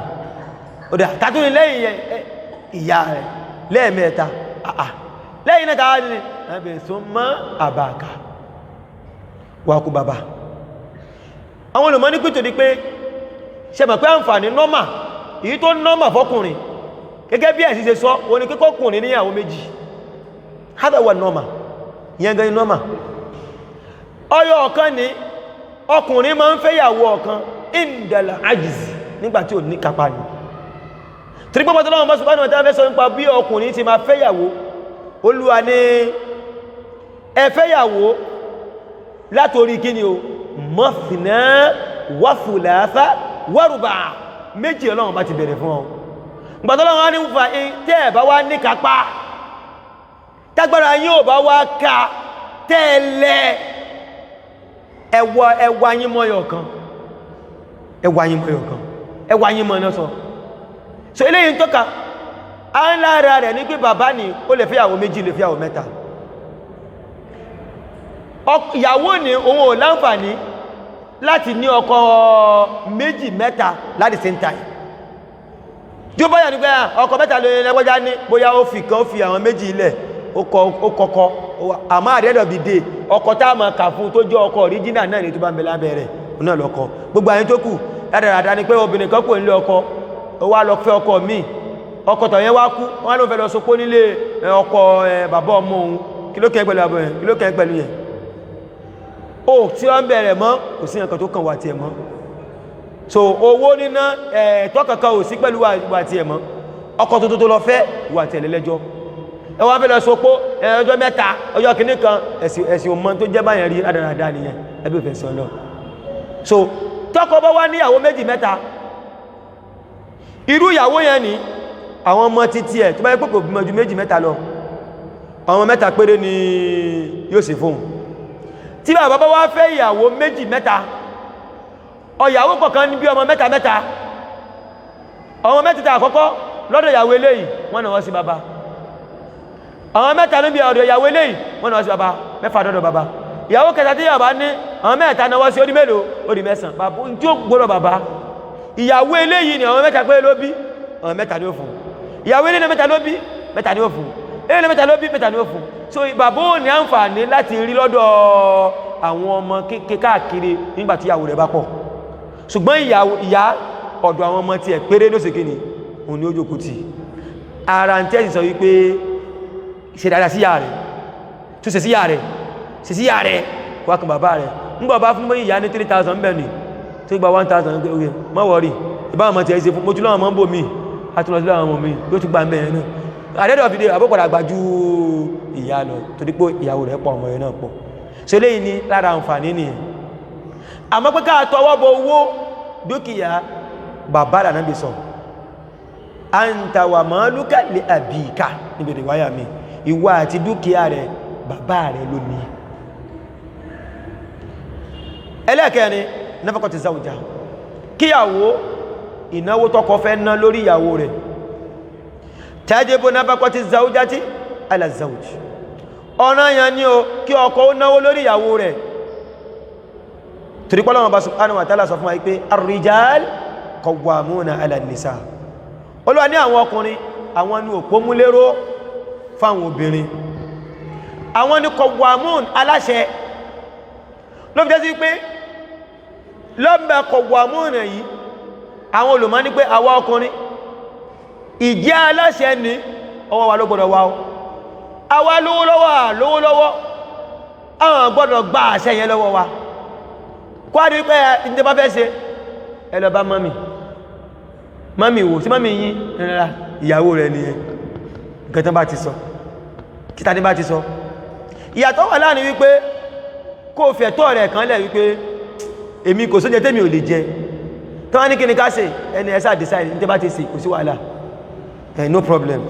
ọ̀dá tàtún ni lẹ́yìn ìyá rẹ̀ lẹ́ẹ̀mẹ́ta lẹ́yìn náà tàà ní Ànábì summa abaka wà kú bàbá àwọn olùmọ́ ní pìtò ní pé ṣe mọ̀ pé àǹfààní nọ́mà èyí tó nọ́mà fọ́kùnrin gẹ́gẹ́ bí ẹ̀sí ṣe sọ oní kíkọ́kùnrin níyàwó méjì hádà wà nọ́mà yẹn gan nọ́mà ọyọ ọ̀kan ni ọkùnrin máa ń fẹ́yàwó ọ̀kan indala ajizi nígbàtí ò ní kápá ní torí pọ́pọ́ tọ́lọ́wọ́n bá subhanahu wa ta'ala fẹ́ sọ nípa bí ọkùnrin ti máa fẹ́yàwó Olúwa ní ẹ fẹ́yàwó látorí kíni o mathna wa thulatha wa ruba' méjì Ọlọ́run bá ti bẹ̀rẹ̀ fún ọ gbàtọ́lọ́wọ́n á ní fa tẹ́ ẹ̀ bá wá ní kápá tágbára yóò bá wá ká tẹ́ẹ̀lẹ́ ẹwà yín mọ́yọ̀ kan ẹwà yín mọ́ náà sọ so eléyìn tó ká a ń lára rẹ̀ ní pé bàbá ní ó lè fẹ́yàwó méjì lè fẹ́yàwó mẹ́ta ìyàwó ní òun ò láǹfààní láti ní ọkọ méjì mẹ́ta láti same time tí ó bá yà ní pé ọkọ mẹ́ta lè lẹ́gbọ́já ní bóyá ó fi kan ó fi àwọn méjì ilẹ̀ ó kọ́kọ́ àmá àdẹ́dọ̀ bí dé ọkọ̀ tá ma kà fún tó jẹ́ ọkọ̀ original náà ní tó bá ń bẹ lábẹ́ rẹ̀ náà lọ́kọ́ gbogbo àyín tó kù dáadáa ní pé obìnrin kan kò nílé ọkọ ó wá lọ fẹ́ ọkọ míì ọkọ tọ̀ yẹn wá kú wọ́n ló fẹ́ lọ sopó nílé ọkọ bàbá ọmọ òun kí ló kẹ́ pẹ̀lú àbọ̀ yẹn kí ló kẹ́ pẹ̀lú yẹn ó tí ó ń bẹ̀rẹ̀ mọ́ kò sí nǹkan tó kàn wà tiẹ̀ mọ́ so owó níná ẹ̀tọ́ kankan ò sí pẹ̀lú wà tiẹ̀ mọ́ ọkọ tó tó lọ fẹ́ wà tiẹ̀ lẹ́lẹ́jọ́ ẹwà fẹ́ lọ sopó ọjọ́ mẹ́ta ọjọ́ kìíní kan ẹ̀sìn ọmọ tó jẹ́ báyẹn rí rádaràdá nìyẹn ẹbí òfin sí ọlọ́ so tọ́kọ bá wá níyàwó méjì mẹ́ta irú ìyàwó yẹn ni àwọn ọmọ títí ẹ̀ tó bá yẹ pé kò bímọ ju méjì mẹ́ta lọ àwọn mẹ́ta péré ni yóò sì fún tí bàbá bá wá fẹ́ ìyàwó méjì mẹ́ta ọ̀yàwó kọ̀ọ̀kan ní bí ọmọ mẹ́ta mẹ́ta ọmọ mẹ́ta àkọ́kọ́ lọ́dọ̀ ìyàwó eléyìí wọ́n náà wọ́n sí bàbá àwọn mẹ́ta ló bí ọ̀dọ̀ ìyàwó eléyìí wọ́n náà wọ́n sí bàbá mẹ́fà dọ́dọ̀ bàbá ìyàwó kẹta tí yàbá ní àwọn mẹ́ta náà wọ́n sí orí mélòó orí mẹ́sàn bàbá tí ó gbọ́dọ̀ bàbá ìyàwó eléyìí ni àwọn mẹ́ta pé ló bí àwọn mẹ́ta ni ó fún ìyàwó eléyìí mẹ́ta ló bí mẹ́ta ni ó fún eléyìí mẹ́ta ló bí mẹ́ta ni ó fún so bàbá ò ní àǹfààní láti rí lọ́dọ̀ àwọn ọmọ káàkiri nígbà tí ìyàwó rẹ̀ bá pọ̀ ṣùgbọ́n ìyá ọ̀dọ̀ àwọn ọmọ tiẹ̀ péré ló ṣe kíni òun ni ó jókòó tì ara ń tẹ́sì sọ wípé ṣe dáadáa sí ìyá rẹ̀ tó ṣe sí ìyá rẹ̀ ṣe sí ìyá rẹ̀ wá kan bàbá rẹ̀ ń gbọ́ bá fún mọ́ ìyá ní 3,000 bẹ̀rẹ̀ tó gba 1,000 oye má wọ́rí ìbáwọn mọ́ ti ẹ̀ ṣe fún mojú láwọn mọ́ ń bò mí àtúnlọ́sí láwọn mọ́ mi ló tún gbà mẹ́rin náà àdẹ́dọ̀ fi dé àbọ́pọ̀dà gbájú ìyá lọ torí pé ìyàwó rẹ̀ pọ̀ ọmọ rẹ̀ náà pọ̀ ṣe léyìn ní lára àǹfààní nìyẹn àmọ́ pé ká tọwọ́ bọ owó dúkìá bàbá Ànábì sọ anta wa maluka li abika níbi ìwáyà mi ìwọ àti dúkìá rẹ̀ bàbá rẹ̀ ló ní ẹlẹ́kẹ̀ẹ́ni nafaqati zawja kíyàwó ìnáwó tọ́kọ fẹ́ ná lórí ìyàwó rẹ̀ tajibu nafaqati zawjati ala zawj ọ̀nà yẹn ni o kí ọkọ ó náwó lórí ìyàwó rẹ̀ torí pọ́lọ́wọ́n bá subhanahu wa ta'ala sọ fún wa pé ar-rijal qawwamuna ala an-nisa Olúwa ní àwọn ọkùnrin àwọn ni òpómúléró fáwọn obìnrin àwọn ni qawwamun aláṣẹ ló fi jẹ́ sí pé lọ́bẹ̀ qawwamun yìí àwọn olùmọ̀ ní pé àwa ọkùnrin ìjẹ́ aláṣẹ ní ọwọ́ wa ló gbọ́dọ̀ wá o àwa lówó lọ́wọ́ àwọn gbọ́dọ̀ gba àṣẹ yẹn lọ́wọ́ wa kwádìí pé ìdí bá fẹ́ ṣe ẹ lọ bá mami wò sí mami yí rárá ìyàwó rẹ̀ nìyẹn gẹ̀tán bá ti sọ kíta ní bá ti sọ ìyàtọ̀ wà láàrin wípé kó fẹ́ tọ́ rẹ̀ kan lẹ̀ wípé èmi kò sóúnjẹ tẹ́mi ò lè jẹ tó wá ní kí ni ká ṣe ẹni ẹsà decide ní tẹ́ bá ti ṣe kò sí wàhálà no problem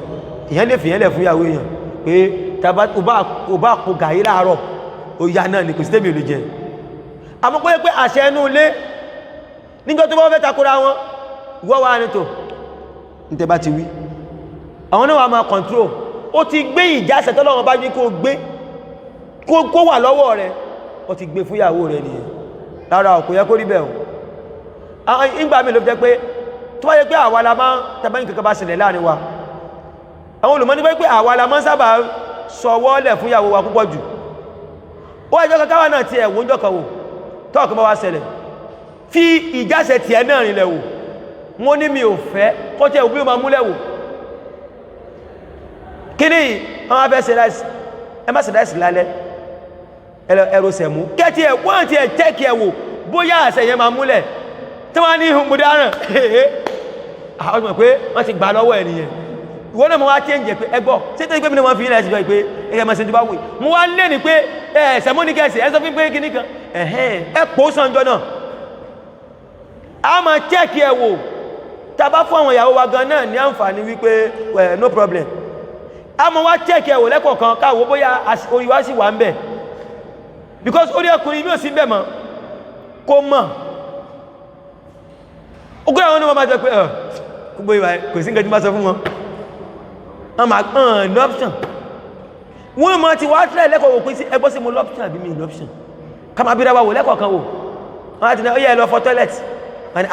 ìyẹn lè fìyẹn lẹ̀ fún ìyàwó èèyàn pé ò bá kó gàí láàárọ̀ ó yá náà ni kò sí tẹ́mi ò lè jẹ àmọ́ pé àṣẹ ẹnu ilé níjọ́ tó bá fẹ́ takora wọn wọ́n wá ní tó ní tẹ́ bá ti wí àwọn náà wà máa control ó ti gbé ìjásẹ̀ tọ́lọ́wọ́n bá ní kó gbé kó wà lọ́wọ́ rẹ̀ ó ti gbé fúyàwó rẹ̀ nìyẹn lára ọkọ̀ yẹ kó rí bẹ́ẹ̀ o ìgbà mi ló jẹ́ pé tó wáyé pé àwa la máa tàbí nǹkan bá ṣẹlẹ̀ láàrin wa àwọn olùmọ̀ ní pé àwa la máa sábà sọwọ́lẹ̀ fúyàwó wa púpọ̀ jù ó ẹjọ́ kankáwà náà ti ẹ̀wọ̀n jọ kan wò tọ́ọ̀kan bá wá ṣẹlẹ̀ fi ìjáṣẹ̀ tí ẹ náà rìnlẹ̀ wò wọ́n ní mi ò fẹ́ kọ́tẹ̀ òbí ma múlẹ̀ wò kí ní àwọn afẹ́ ṣe láìsí ẹ má ṣe láìsí lálẹ́ ẹ̀rọ sẹ̀mú kẹ́tì ẹ̀ wọ́n ti ẹ̀ tẹ́kì ẹ̀ wò bóyá àṣẹ yẹn ma múlẹ̀ tí wọ́n ní ihun múdáràn àwọn ọmọ pé wọ́n ti gbà lọ́wọ́ ẹ̀ nìyẹn ìwọ́n náà mo wá change pé ẹgbọ́ sí tó ń pé mi ní wọ́n fi ilẹ̀ ẹ̀sìjọ́ pé ẹgbẹ́ mọ́ sí tó bá wù mo wá lé ní pé ẹ̀ẹ̀sẹ̀mú ní kẹsì ẹ sọ fún pé kí nìkan ẹ pò sànjọ́ náà a máa check ẹ wò tàbá fún àwọn ìyàwó wa gan náà ní àǹfààní wípé no problem a máa wá check ẹ wò lẹ́kọ̀ọ̀kan káwọ́ bóyá orí wá sì wà ń bẹ̀ because orí ọkùnrin mi ò sí bẹ̀ mọ́ kó mọ̀ ogún àwọn onímọ̀ máa jẹ́ pé gbogbo ìwà kò sí nǹkan tí máa sọ fún wọn ní option wọ́n mọ́ ti wá tẹ́lẹ̀ lẹ́kọ̀ọ́ òpin sí ẹgbọ́ sí mo lọ́ption àbí mi lọ́ption ká máa bíra wa wò lẹ́kọ̀ọ́ kan wò wọ́n láti náà ó yẹ lọ fọ toilet wọ́n ni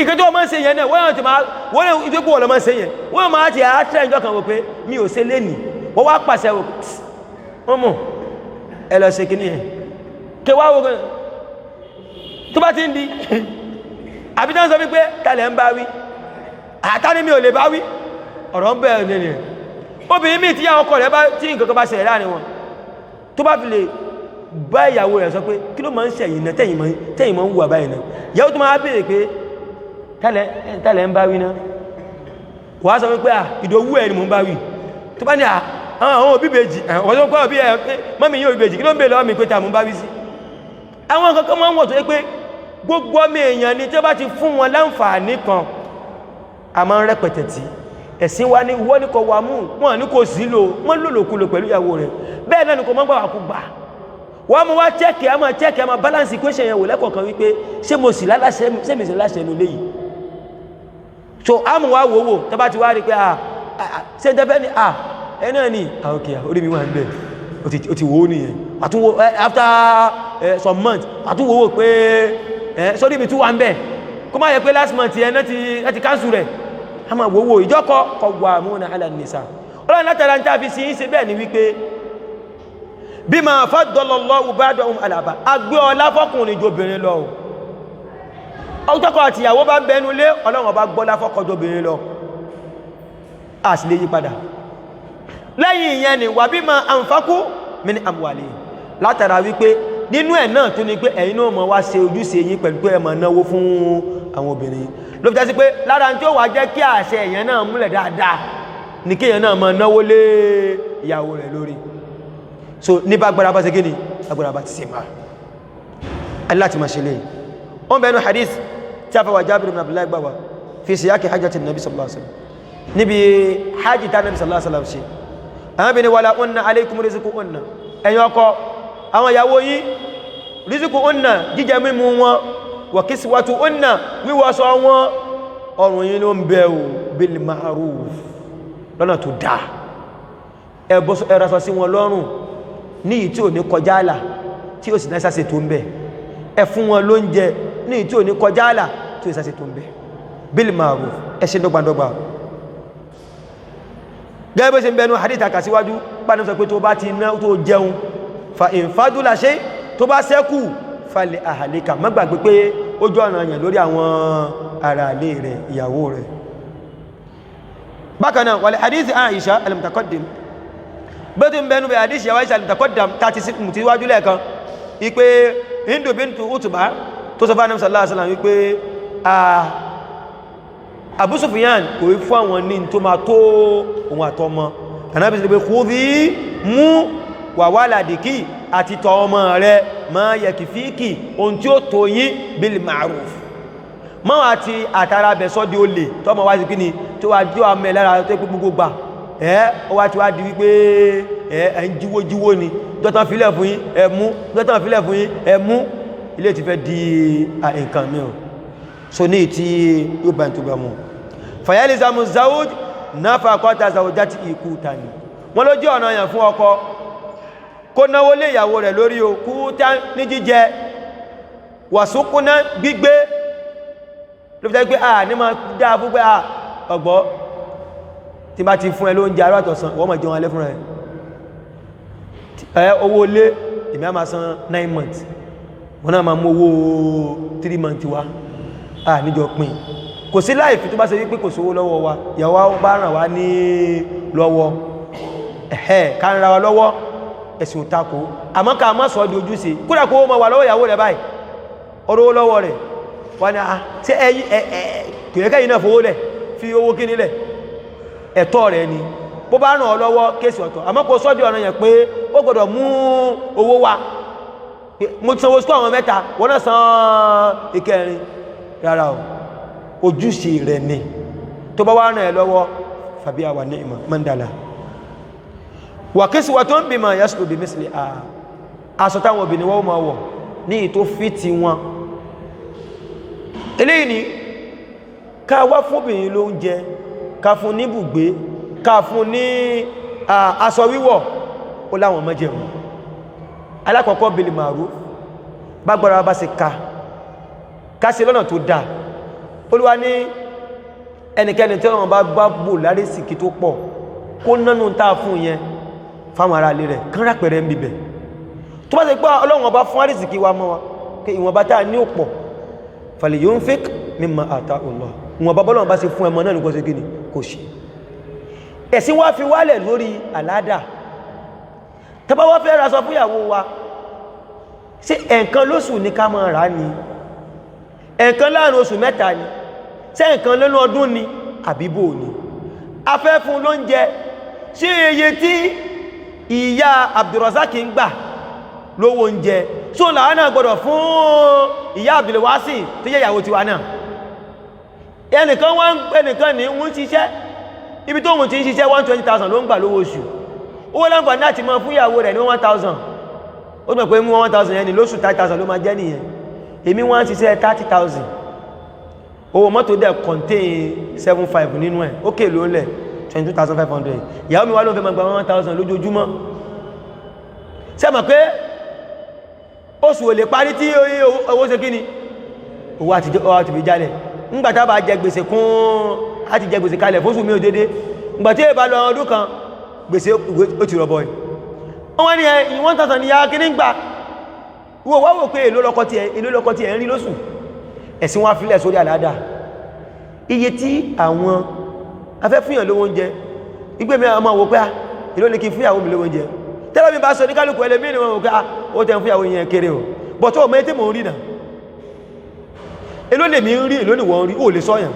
ìkẹ́ tó máa ń ṣe yẹn náà wọ́n ti máa wọ́n lè ìdókò wọ́n lọ máa ń ṣe yẹn wọ́n máa ti àátẹ́ ìjọ kan wò pé mi ò ṣe lénìí wọ́n wá pàṣẹ wò wọ́n mọ̀ ẹ lọ ṣe kíní yẹn kẹwàá wò tó bá ti ń di àbí tán sọ wípé tàlẹ̀ ń bá wí àtàní mi ò lè bá wí ọ̀rọ̀ ń bẹ̀rẹ̀ ní ẹ̀ obìnrin mi tí àwọn ọkọ rẹ̀ tí nǹkan bá ṣẹlẹ̀ láàrin wọn tó bá fi lè bá ìyàwó rẹ̀ sọ pé kí ló máa ń ṣẹ̀yìn náà tẹ́yìn máa ń wà báyìí náà ìyàwó tó máa bèèrè pé tàlẹ̀ ń bá wí náà wàá sọ wípé ìdòwú ẹ̀ ni mò ń bá wí tó bá ní àwọn òbí bèjì wọ́n tó kọ́ òbí ẹ̀ mọ́mí yóò bèjì kí ló ń bèèrè lọ́wọ́ mi pé tà mò ń bá wí sí àwọn nǹkan kan máa ń wọ̀ tó yẹ pé gbogbo ọmọ èèyàn ni tí ó bá ti fún wọn láǹfààní kan a máa ń rẹpẹtẹ tí ẹ̀sìn wa ní wọ́n ní kọ wà mú wọn ní kò sí lò wọ́n lòlòkulò pẹ̀lú ìyàwó rẹ̀ bẹ́ẹ̀ náà ni kò mọ́ gbà wà kú gbà wọ́n mú wá chẹ́kì a máa chẹ́kì a máa balance equation yẹn wò lẹ́kọ̀ọ̀kan wípé ṣé mo sì láláṣẹ sẹ́mi sí láṣẹ ẹnu léyìí so a mú wá wò wò tó bá ti wá rí pé ṣé ń tẹ́fẹ́ ni ẹ náà ni ok orí mi wà ń bẹ̀ ó ti wò ó nìyẹn àtúnwò after some months àtúnwò wò pé sórí ibi tí wà ń bẹ̀ kó máa yẹ pé last month yẹn láti káńsù rẹ̀ a máa wòwò ìjọ́kọ́ qawwamuna 'ala an-nisa ọlọ́run látara ń tàbí sí í ṣe bẹ́ẹ̀ ni wípé bima faddala Allahu ba'dahum 'ala ba'd agbé ọlá fọ́kùnrin jobìnrin lọ ọjọ́kọ́ àti ìyàwó bá bẹnu lé ọlọ́run ọba gbọ́lá fọ́kọ jobìnrin lọ a sì lè yí padà lẹ́yìn ìyẹn ni wa bima anfaqu min amwalihim látara wípé nínú ẹ̀ náà tún ní pé ẹ̀yin náà mọ̀ wá ṣe ojúṣe yín pẹ̀lú pé ẹ máa náwó fún àwọn obìnrin ló fi jásí pé lára tí ó wà jẹ́ kí àṣẹ èèyàn náà múlẹ̀ dáadáa ní kí èèyàn náà máa náwó lé ìyàwó rẹ̀ lórí so ní bá gbára bá ṣe gíní agbára bá ti ṣe máa aláti máa ṣe lè wọ́n bẹ̀rẹ̀ hadith tí a fọwà Jábìr ibn Abdullah gbà wá fi siyaki hajjati nabi sallallahu alaihi wasallam níbi hajji ta nabi sallallahu alaihi wasallam ṣe àwọn bìnrin wala unna alaykum rizquhunna ẹ̀yin ọkọ àwọn ìyàwó yí rízíkù ọ̀nà jíjẹ mímú wọn wà kiswatu ọ̀nà wíwọ́sọ wọn ọrùn yí ló ń bẹ̀rù bil ma'ruf lọ́nà tó dáa ẹ̀rọsọ sí wọn lọ́rùn ní ìtí ò ní kọjá àlà tí ó sì náà sáṣe tó ń bẹ̀ ẹ fún wọn ló ń jẹ ní ìtí ò ní kọjá àlà tí ó sáṣe tó ń bẹ̀ bil ma'ruf ẹ ṣe dọ́gbandọ́gba gẹ́gẹ́ bó ṣe ń bẹnu hadith àkàsíwájú bá ní sọ pé tó bá ti ná tó jẹun fa ìfàdúlà ṣe tó bá sẹ́kù falẹ̀ àhàlẹ́kà má gbàgbé pé ó jọ ọ̀nà yẹn lórí àwọn ará ilé rẹ̀ ìyàwó rẹ̀ bákanáà wal hadith Aisha al-mutaqaddim bó ti ń bẹnu bẹ hadith Aisha al-mutaqaddim tàti sí mú ti wájú lẹ́ẹ̀kan wípé Hindu bintu Utba tó sọ fánàm sallallahu alaihi wasallam wípé Abu Sufyan kò rí fún àwọn ní tó máa tó ohun àtọmọ Ànábì sí pé khudhi mú wà waladiki àti tọ ọmọ rẹ̀ ma yakfiki ohun tí ó tó yín bil ma'ruf ma wá ti àtàrà bẹ̀sọ́ di olè tọ́mọ wá sí kí ni tó wá jí ọmọ ẹ̀lára tó pé gbogbo gbà ó wá ti wá di wípé ẹ̀ ń jíwó ni dọ́tàn fílẹ̀ fún yín ẹ̀mú dọ́tàn fílẹ̀ fún yín ẹ̀mú ilé ti fẹ́ di nǹkan mìíràn so ní tí yóò bá ń tó bá mú fayalizamu zawj nafaqata zawjatihi qutan wọ́n ló jẹ́ ọ̀ranyàn fún ọkọ kó náwó lé ìyàwó rẹ̀ lórí o qutan ní jíjẹ wa suqna gbígbé ló fi jẹ́ pé ní ma dáa fún pé ọgbọ́ tí bá ti fún ẹ lóúnjẹ àárọ̀ àtọ̀sán wọ́n mọ̀ jẹun alẹ́ fún rẹ̀ owó lé èmi á máa san 9 months wọ́n náà máa mú owó 3 months wá níjọ pín kò sí láìfí tó bá ṣe wípé kò sówó lọ́wọ́ wa ìyàwó bá ràn wá ní lọ́wọ́ ká ń ra wa lọ́wọ́ ẹ̀sìn òtakò àmọ́ ká má sọ di ojúṣe kódà kó mọ̀ wà lọ́wọ́ ìyàwó rẹ̀ báyìí ọ̀rọ̀ lọ́wọ́ rẹ̀ wọ́n ni ṣe kìrẹ́kẹ́ yìí náà fowó lẹ̀ fi owó kí nílẹ̀ ẹ̀tọ́ rẹ̀ ni bó bá ràn ọ́ lọ́wọ́ kéèsì ọ̀tọ̀ àmọ́ kò sọ́dí ọ̀nà yẹn pé ó gbọ́dọ̀ mú owó wá mo ti sanwó sukú àwọn mẹ́ta wọ́n náà san ìkẹrin rárá o ojúṣe rẹ̀ ni tó bá wá ràn ẹ́ lọ́wọ́ fàbí àwà ní ìmọ̀ mọ́ndàlá wà kí síwá tó ń bí ma yásùlù bí mísìlì aṣọ táwọn obìnrin wọ́n máa wọ̀ ní ìtò fìtì wọn eléyìí ni ká wá fóbìnrin lóúnjẹ ká fún ní bùgbé ká fún ní aṣọ wíwọ̀ ó láwọn májẹ̀mú alákọ̀ọ́kọ́ bil ma'ruf bágbára bá ṣe ká ṣe lọ́nà tó dáa Olúwa ní ẹnikẹ́ni tí wọ́n bá bò lárí sìkí tó pọ̀ kó nánú táa fún yẹn fáwọn ará ilé rẹ̀ kán rápẹ̀rẹ̀ ń bíbẹ̀ tó bá ṣe pé Ọlọ́run ọba fún àrísìkí wa mọ́ wa kí ìwọ̀nba táa ní òpọ̀ falyunfiq mimma ataahu Allah ìwọ̀nba bọ́lọ́run bá ṣe fún ẹmọ náà ní kó ṣe gíní kò ṣe ẹ̀sìn wá fi wálẹ̀ lórí àládà tàbá wá fẹ́ ra sọ fún ìyàwó wa ṣé ẹ̀ẹ̀kan lóṣù ní ká máa rà ní ẹ̀ẹ̀kan láàrin oṣù mẹ́ta ni ṣé ẹ̀ẹ̀kan lẹ́nu ọdún ni àbíbò ni a fẹ́ fún lóúnjẹ ṣé iye tí ìyá Abdulrazak ń gbà lówó oúnjẹ ṣó làwọn náà gbọdọ̀ fún ìyá Abdulwasi tó jẹ́ ìyàwó tiwa náà ẹnìkan ní wọ́n ṣiṣẹ́ ibi tó wọ́n ti ń ṣiṣẹ́ 120,000 ló ń gbà lówó oṣù owó láǹfààní láti máa fún ìyàwó rẹ̀ ní 1,000 ó mọ̀ pé mú 1,000 yẹn ni lóṣù 30,000 ló máa jẹ́ nìyẹn èmi wọ́n ti ṣiṣẹ́ 30,000 owó mọ́tò dẹ̀ contain 75 nínú ẹ̀ ó kè ló lẹ̀ 22,500 ìyàwó mi wá ló fẹ́ máa gba 1,000 lójoojúmọ́ ṣé mọ̀ pé oṣù ò lè parí tí owó ṣe kíni owó àti fi jálẹ̀ ńgbàtà bá jẹ gbèsè kún láti jẹ gbèsè kalẹ̀ fóṣù mi ò dédé ńgbàtí èbá lọ ọdún kan gbèsè ó ti rọ̀bọ̀ wọ́n ní ẹ̀yìn 1,000 ni ya kí ní gbà wọ́n wá wò pé èlò lọ́kọ́ tí ẹ̀ ń rí lóṣù ẹ̀sìn wá fílẹ̀ sórí àládà iye tí àwọn afẹ́fíyàn lówó oúnjẹ igbé mi àwọn wò pé èlò ní kí fíyàwó mi lówó oúnjẹ tẹ́lẹ̀ mi bá sọ ní kálùkù ẹlẹ́mí ni wọ́n wò pé ó tẹ́ fíyàwó yẹn kéré o bọ̀ tó mẹ́ tí mò ń rí náà èlò lè mi ń rí èlò ní wọ́n rí ó lè sọ́yàn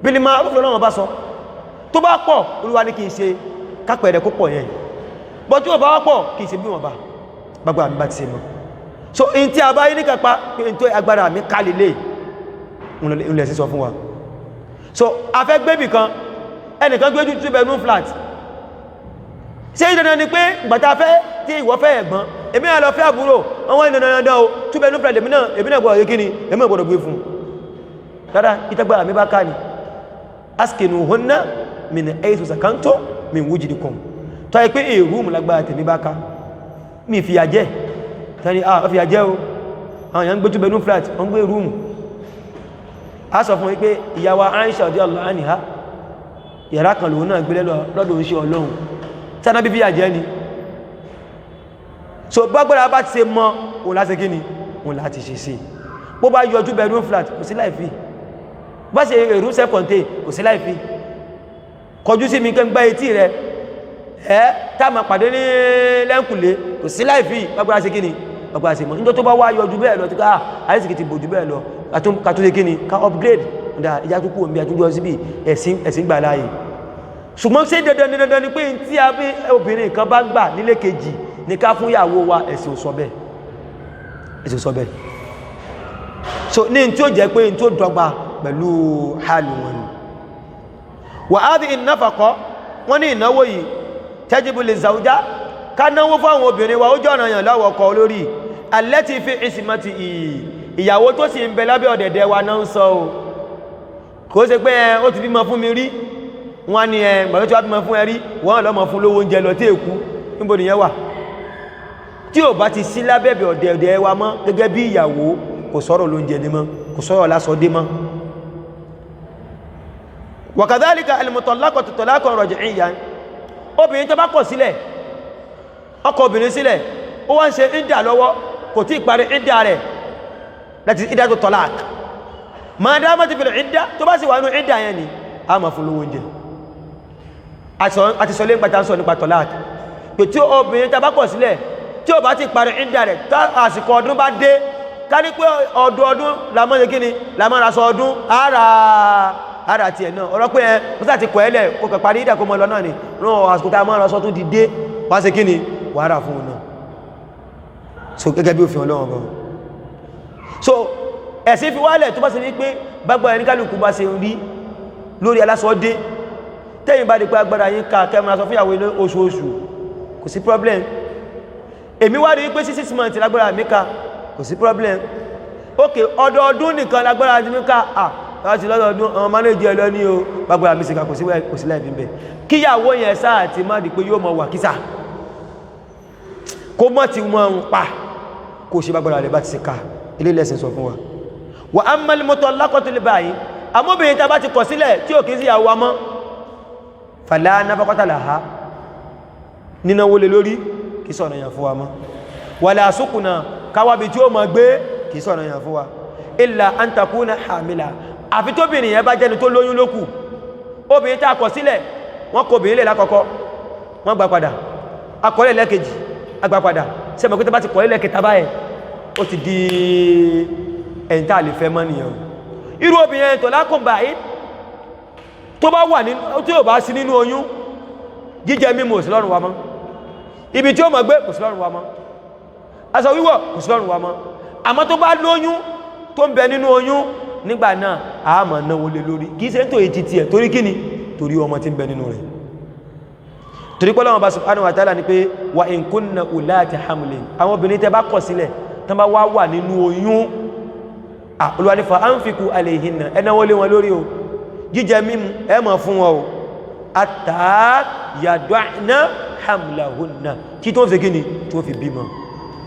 bí ni máa rúfẹ́ lọ́wọ́ bá sọ tó bá pọ̀ Olúwa ní kí n ṣe kápẹ̀ẹ̀rẹ̀ kó pọ̀ yẹn bọ́ tí ó bá wọ́pọ̀ kí n ṣe bí wọ́n bá gbàgbà mi bá ti ṣe mọ́ so in tí a bá yí ní kápá pé in tó agbára mi ká lè ilẹ̀ sí sọ fún wa so a fẹ́ gbébì kan ẹnìkan gbé 2 bedroom flat ṣe ìdànà ni pé gbàtà fẹ́ tí ìwọ fẹ́ ẹ̀gbọ́n èmi náà lọ fẹ́ àbúrò àwọn ìdànà o 2 bedroom flat èmi náà gbọ́dọ̀ kí ni èmi náà gbọ́dọ̀ gbé fún rárá ìtagbára mi bá ká ni askinuhunna min haythu sakantum min wujdikum tó yẹ pé èrúùmù lágbára tèmi bá ká mi fìyà jẹ tẹni ọ fìyà jẹ o àwọn èèyàn gbé 2 bedroom flat wọ́n gbé rúùmù a sọ fún wípé ìyàwó Aisha radiyallahu anha yàrá kan lòun náà gbé lọ́dọ̀ oṣù Ọlọ́run sáná bí fìyà jẹ ni so gbágbára bá ti ṣe mọ́ òun láti kí ni òun láti ṣe sí bó bá yọ 2 bedroom flat kò sí láìfí bá ṣe èrú sẹ́kọ̀ntẹ́ kò sí láìfí kọjú sí mi kẹ́ ń gbá etí rẹ̀ táàmà pàdé ní lẹ́ǹkùlé kò sí láìfí gbágbára ṣe kíni gbágbára ṣe mọ́ nítorí tó bá wá yọjú bẹ́ẹ̀ lọ tí ká àìsìkì ti bòjú bẹ́ẹ̀ lọ kàtúnṣe kíni ká upgrade ǹdà ìjà tó kú òmí àtúnjọ síbi ẹ̀sìn gbà láàyè ṣùgbọ́n ṣé dandan ni pé tí a bí obìnrin kan bá gbà nílé kejì ní ká fún ìyàwó wa ẹ̀sìn ò sọ bẹ́ẹ̀ so ní tí ó jẹ́ pé tí ó dọ́gba pẹ̀lú hálù wọn ni wà á bí ìnáfàkọ́ wọ́n ní ìnáwó yìí tẹ́jìbù lè zàújá ká náwó fún àwọn obìnrin wa ó jọ ọ̀nà yàn lọ́wọ́ ọkọ olórí allati fi ismati ìyàwó tó sì ń bẹ lábẹ́ ọ̀dẹ̀dẹ̀ wa náà ń sọ o kò ṣe pé ó ti bímọ fún mi rí wọ́n ní gbàgbé tí wọ́n bí mọ́ fún ẹrí wọ́n lọ́mọ fún lówó oúnjẹ lọ tí èkú níbo nìyẹn wà tí ò bá ti sí lábẹ́bẹ̀ ọ̀dẹ̀ọ̀dẹ̀ wa mọ́ gẹ́gẹ́ bí ìyàwó kò sọ̀rọ̀ lóúnjẹ dé mọ́ kò sọ̀rọ̀ lásọ dé mọ́ wa kadhalika al-mutallaqatu talaqan raj'iyyan obìnrin tó bá kọ̀ sílẹ̀ ọkọ obìnrin sílẹ̀ ó wá ń ṣe ìdà lọ́wọ́ kò tí ìparí ìdà rẹ̀ láti ìdà tó talaq ma damati fil ìdà tó bá sì wà nínú ìdà yẹn ni a máa fún lówó oúnjẹ àti sọ lé ń pàtàkì sọ nípa talaq pé tí obìnrin tó bá kọ̀ sílẹ̀ tí ó bá ti parí ìdà rẹ̀ tá àsìkò ọdún bá dé ká ní pé ọdún lámọ́ ṣe kí ni lámọ́ ra sọ ọdún ara ti ẹ̀ náà ọ̀rọ̀ pé ẹ mọ́sá ti kọ̀ ẹ́lẹ̀ kò kẹ̀ parí ìdà kó mọ́ lọ náà ni rán àsìkò tá a máa ra sọ tún ti dé wá ṣe kí ni wàhálà fún un náà so gẹ́gẹ́ bí òfin Ọlọ́run bọ̀ so ẹ̀sìn fi wálẹ̀ tó bá ṣe ní pé bágbà ẹni kálukú bá ṣe rí lórí alásọ́dé tẹ́yìn bá di pé agbára yín ká kẹ́mọ́ sọ fúnyàwó ilé oṣooṣù kò sí problem èmi wá rí pé 6 months lágbára mi ká kò sí problem ok ọdọọdún nìkan lágbára mi ká láti lọ́dọọdún ọmọ mánéjì ẹlọ ní o bágbára mi sì ká kò sí láìfí bẹ̀ kíyàwó yẹn sáà ti má di pé yóò mọ wà kísà kó mọ́ ti mọ́ ń pa kó ṣe bágbára rẹ̀ bá ti sì ká ilé lẹ́sìn sọ fún wa wa ammal mutallaqatu li báyìí amóbìnrin ta bá ti kọ̀ sílẹ̀ tí ò kí sí ìyàwó mọ́ fala nafaqata laha nínáwó lé lórí kì sọ̀nà yàn fún wa mọ́ wala sukuna káwàbí tí ó mọ̀ gbé kì sọ̀nà yàn fún wa illa an takuna hamila àfi tóbìnrin yẹn bá jẹ́ni tó lóyún lókù obìnrin tá kọ̀ sílẹ̀ wọ́n kọ obìnrin lẹ̀ lákọ̀ọ́kọ́ wọ́n gbà padà akọ̀lẹ̀ lẹ́kejì agbà padà sẹ́mọ̀ pé tó bá ti kọ̀lẹ̀ lẹ́kẹta báyẹ̀ ó ti di ẹ̀ntà lè fẹ́ mọ́ nìyàn irú obìnrin tó lákùn báyìí tó bá wà nínú tí ó bá sí nínú oyún jíjẹ mímu ò sí lọ́rùn wa mọ́ ibi tí ó mọ̀ gbé kò sí lọ́rùn wa mọ́ aṣọ wíwọ̀ kò sí lọ́rùn wa mọ́ àmọ́ tó bá lóyún tó ń bẹ nínú oyún nígbà náà a máa náwó lé lórí kìí ṣe tó ètì tiẹ̀ torí kíni torí ọmọ tí ń bẹ nínú rẹ̀ torí pé Ọlọ́run bá subhanahu wa ta'ala ni pé wa in kunna ulati hamlin àwọn obìnrin tẹ́ bá kọ̀ sílẹ̀ tán bá wà nínú oyún Olúwa ní fa anfiqu alayhinna ẹ náwó lé wọn lórí o jíjẹ mímu ẹ máa fún wọn o hatta yad'na hamlahunna kí tó fi kíni tó fi bímọ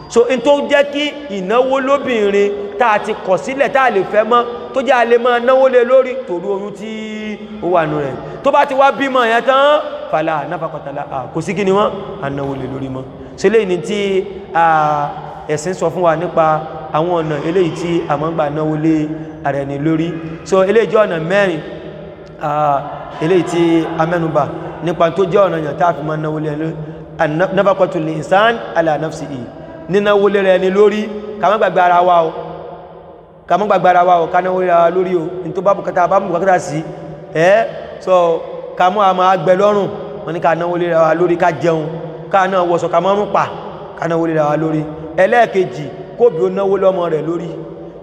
so in tó jẹ́ kí ìnáwó lóbìnrin tá a ti kọ̀ sílẹ̀ tá a lè fẹ́ mọ́ tó jẹ́ a lè máa náwó lé lórí torí oyún tí ó wà nù rẹ̀ tó bá ti wá bímọ yẹn tán fàlà nafaqata laha kò sí kí ni wọ́n a náwó lé lórí mọ́ so eléyìí ni tí ẹ̀sìn sọ fún wa nípa àwọn ọ̀nà eléyìí tí a máa ń gbà náwó lé ara ẹni lórí so eléyìí jẹ́ ọ̀nà mẹ́rin eléyìí tí a mẹ́nubà nípa tó jẹ́ ọ̀nà yàn tá a fi máa náwó lé nafaqatul insan ala nafsihi nínáwó lé rẹ̀ ní lórí ká má gbàgbé ara wa o ká má gbàgbé ara wa o ká náwó lé ara lórí o ní tó bá bùkátà sí so ká mọ́ àmà agbẹ̀ lọ́rùn wọn ní ká náwó lé ara lórí ká jẹun ká náà wọ̀sọ̀ ká mọ́ rún pa ká náwó lé ara lórí ẹlẹ́ẹ̀kejì kóbi ó náwó lọ́mọ rẹ̀ lórí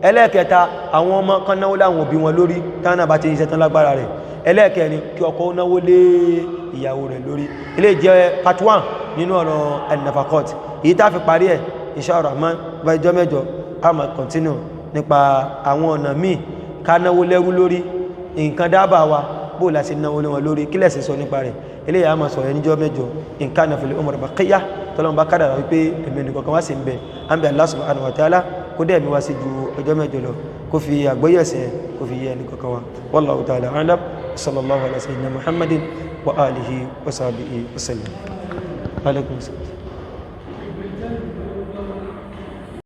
ẹlẹ́ẹ̀kẹta àwọn ọmọ kan náwó láwọn òbí wọn lórí tánà bá ti iṣẹ́ tán lágbára rẹ̀ ẹlẹ́ẹ̀kẹrin kí ọkọ ó náwó lé ìyàwó rẹ̀ lórí ilé jẹ́ part 1 nínú ọ̀rọ̀ an-nafaqat èyí tá fi parí ẹ̀ insha Rahman bá ìjọ mẹ́jọ a máa continue nípa àwọn ọ̀nà míì ká náwó lẹ́rú lórí nǹkan dábàá wa bó la ṣe náwó lé wọn lórí kí lẹ̀sìn sọ nípa rẹ̀ eléyìí a máa sọ ẹ̀ níjọ́ mẹ́jọ in kana fil umri baqiyya tọ́lọ́n bá kádàrà wípé èmi nìkan kan wá sí ń bẹ̀ an bẹ̀ Allah subhanahu wa ta'ala kó dẹ̀ mi wá sí ju ọjọ́ mẹ́jọ lọ kó fi àgbóyẹ̀sẹ̀ kó fi yẹ nìkan kan wá wallahu ta'ala a'lam sallallahu ala sayyidina Muhammadin wa alihi wa sahbihi wa sallam. Alaikum salam.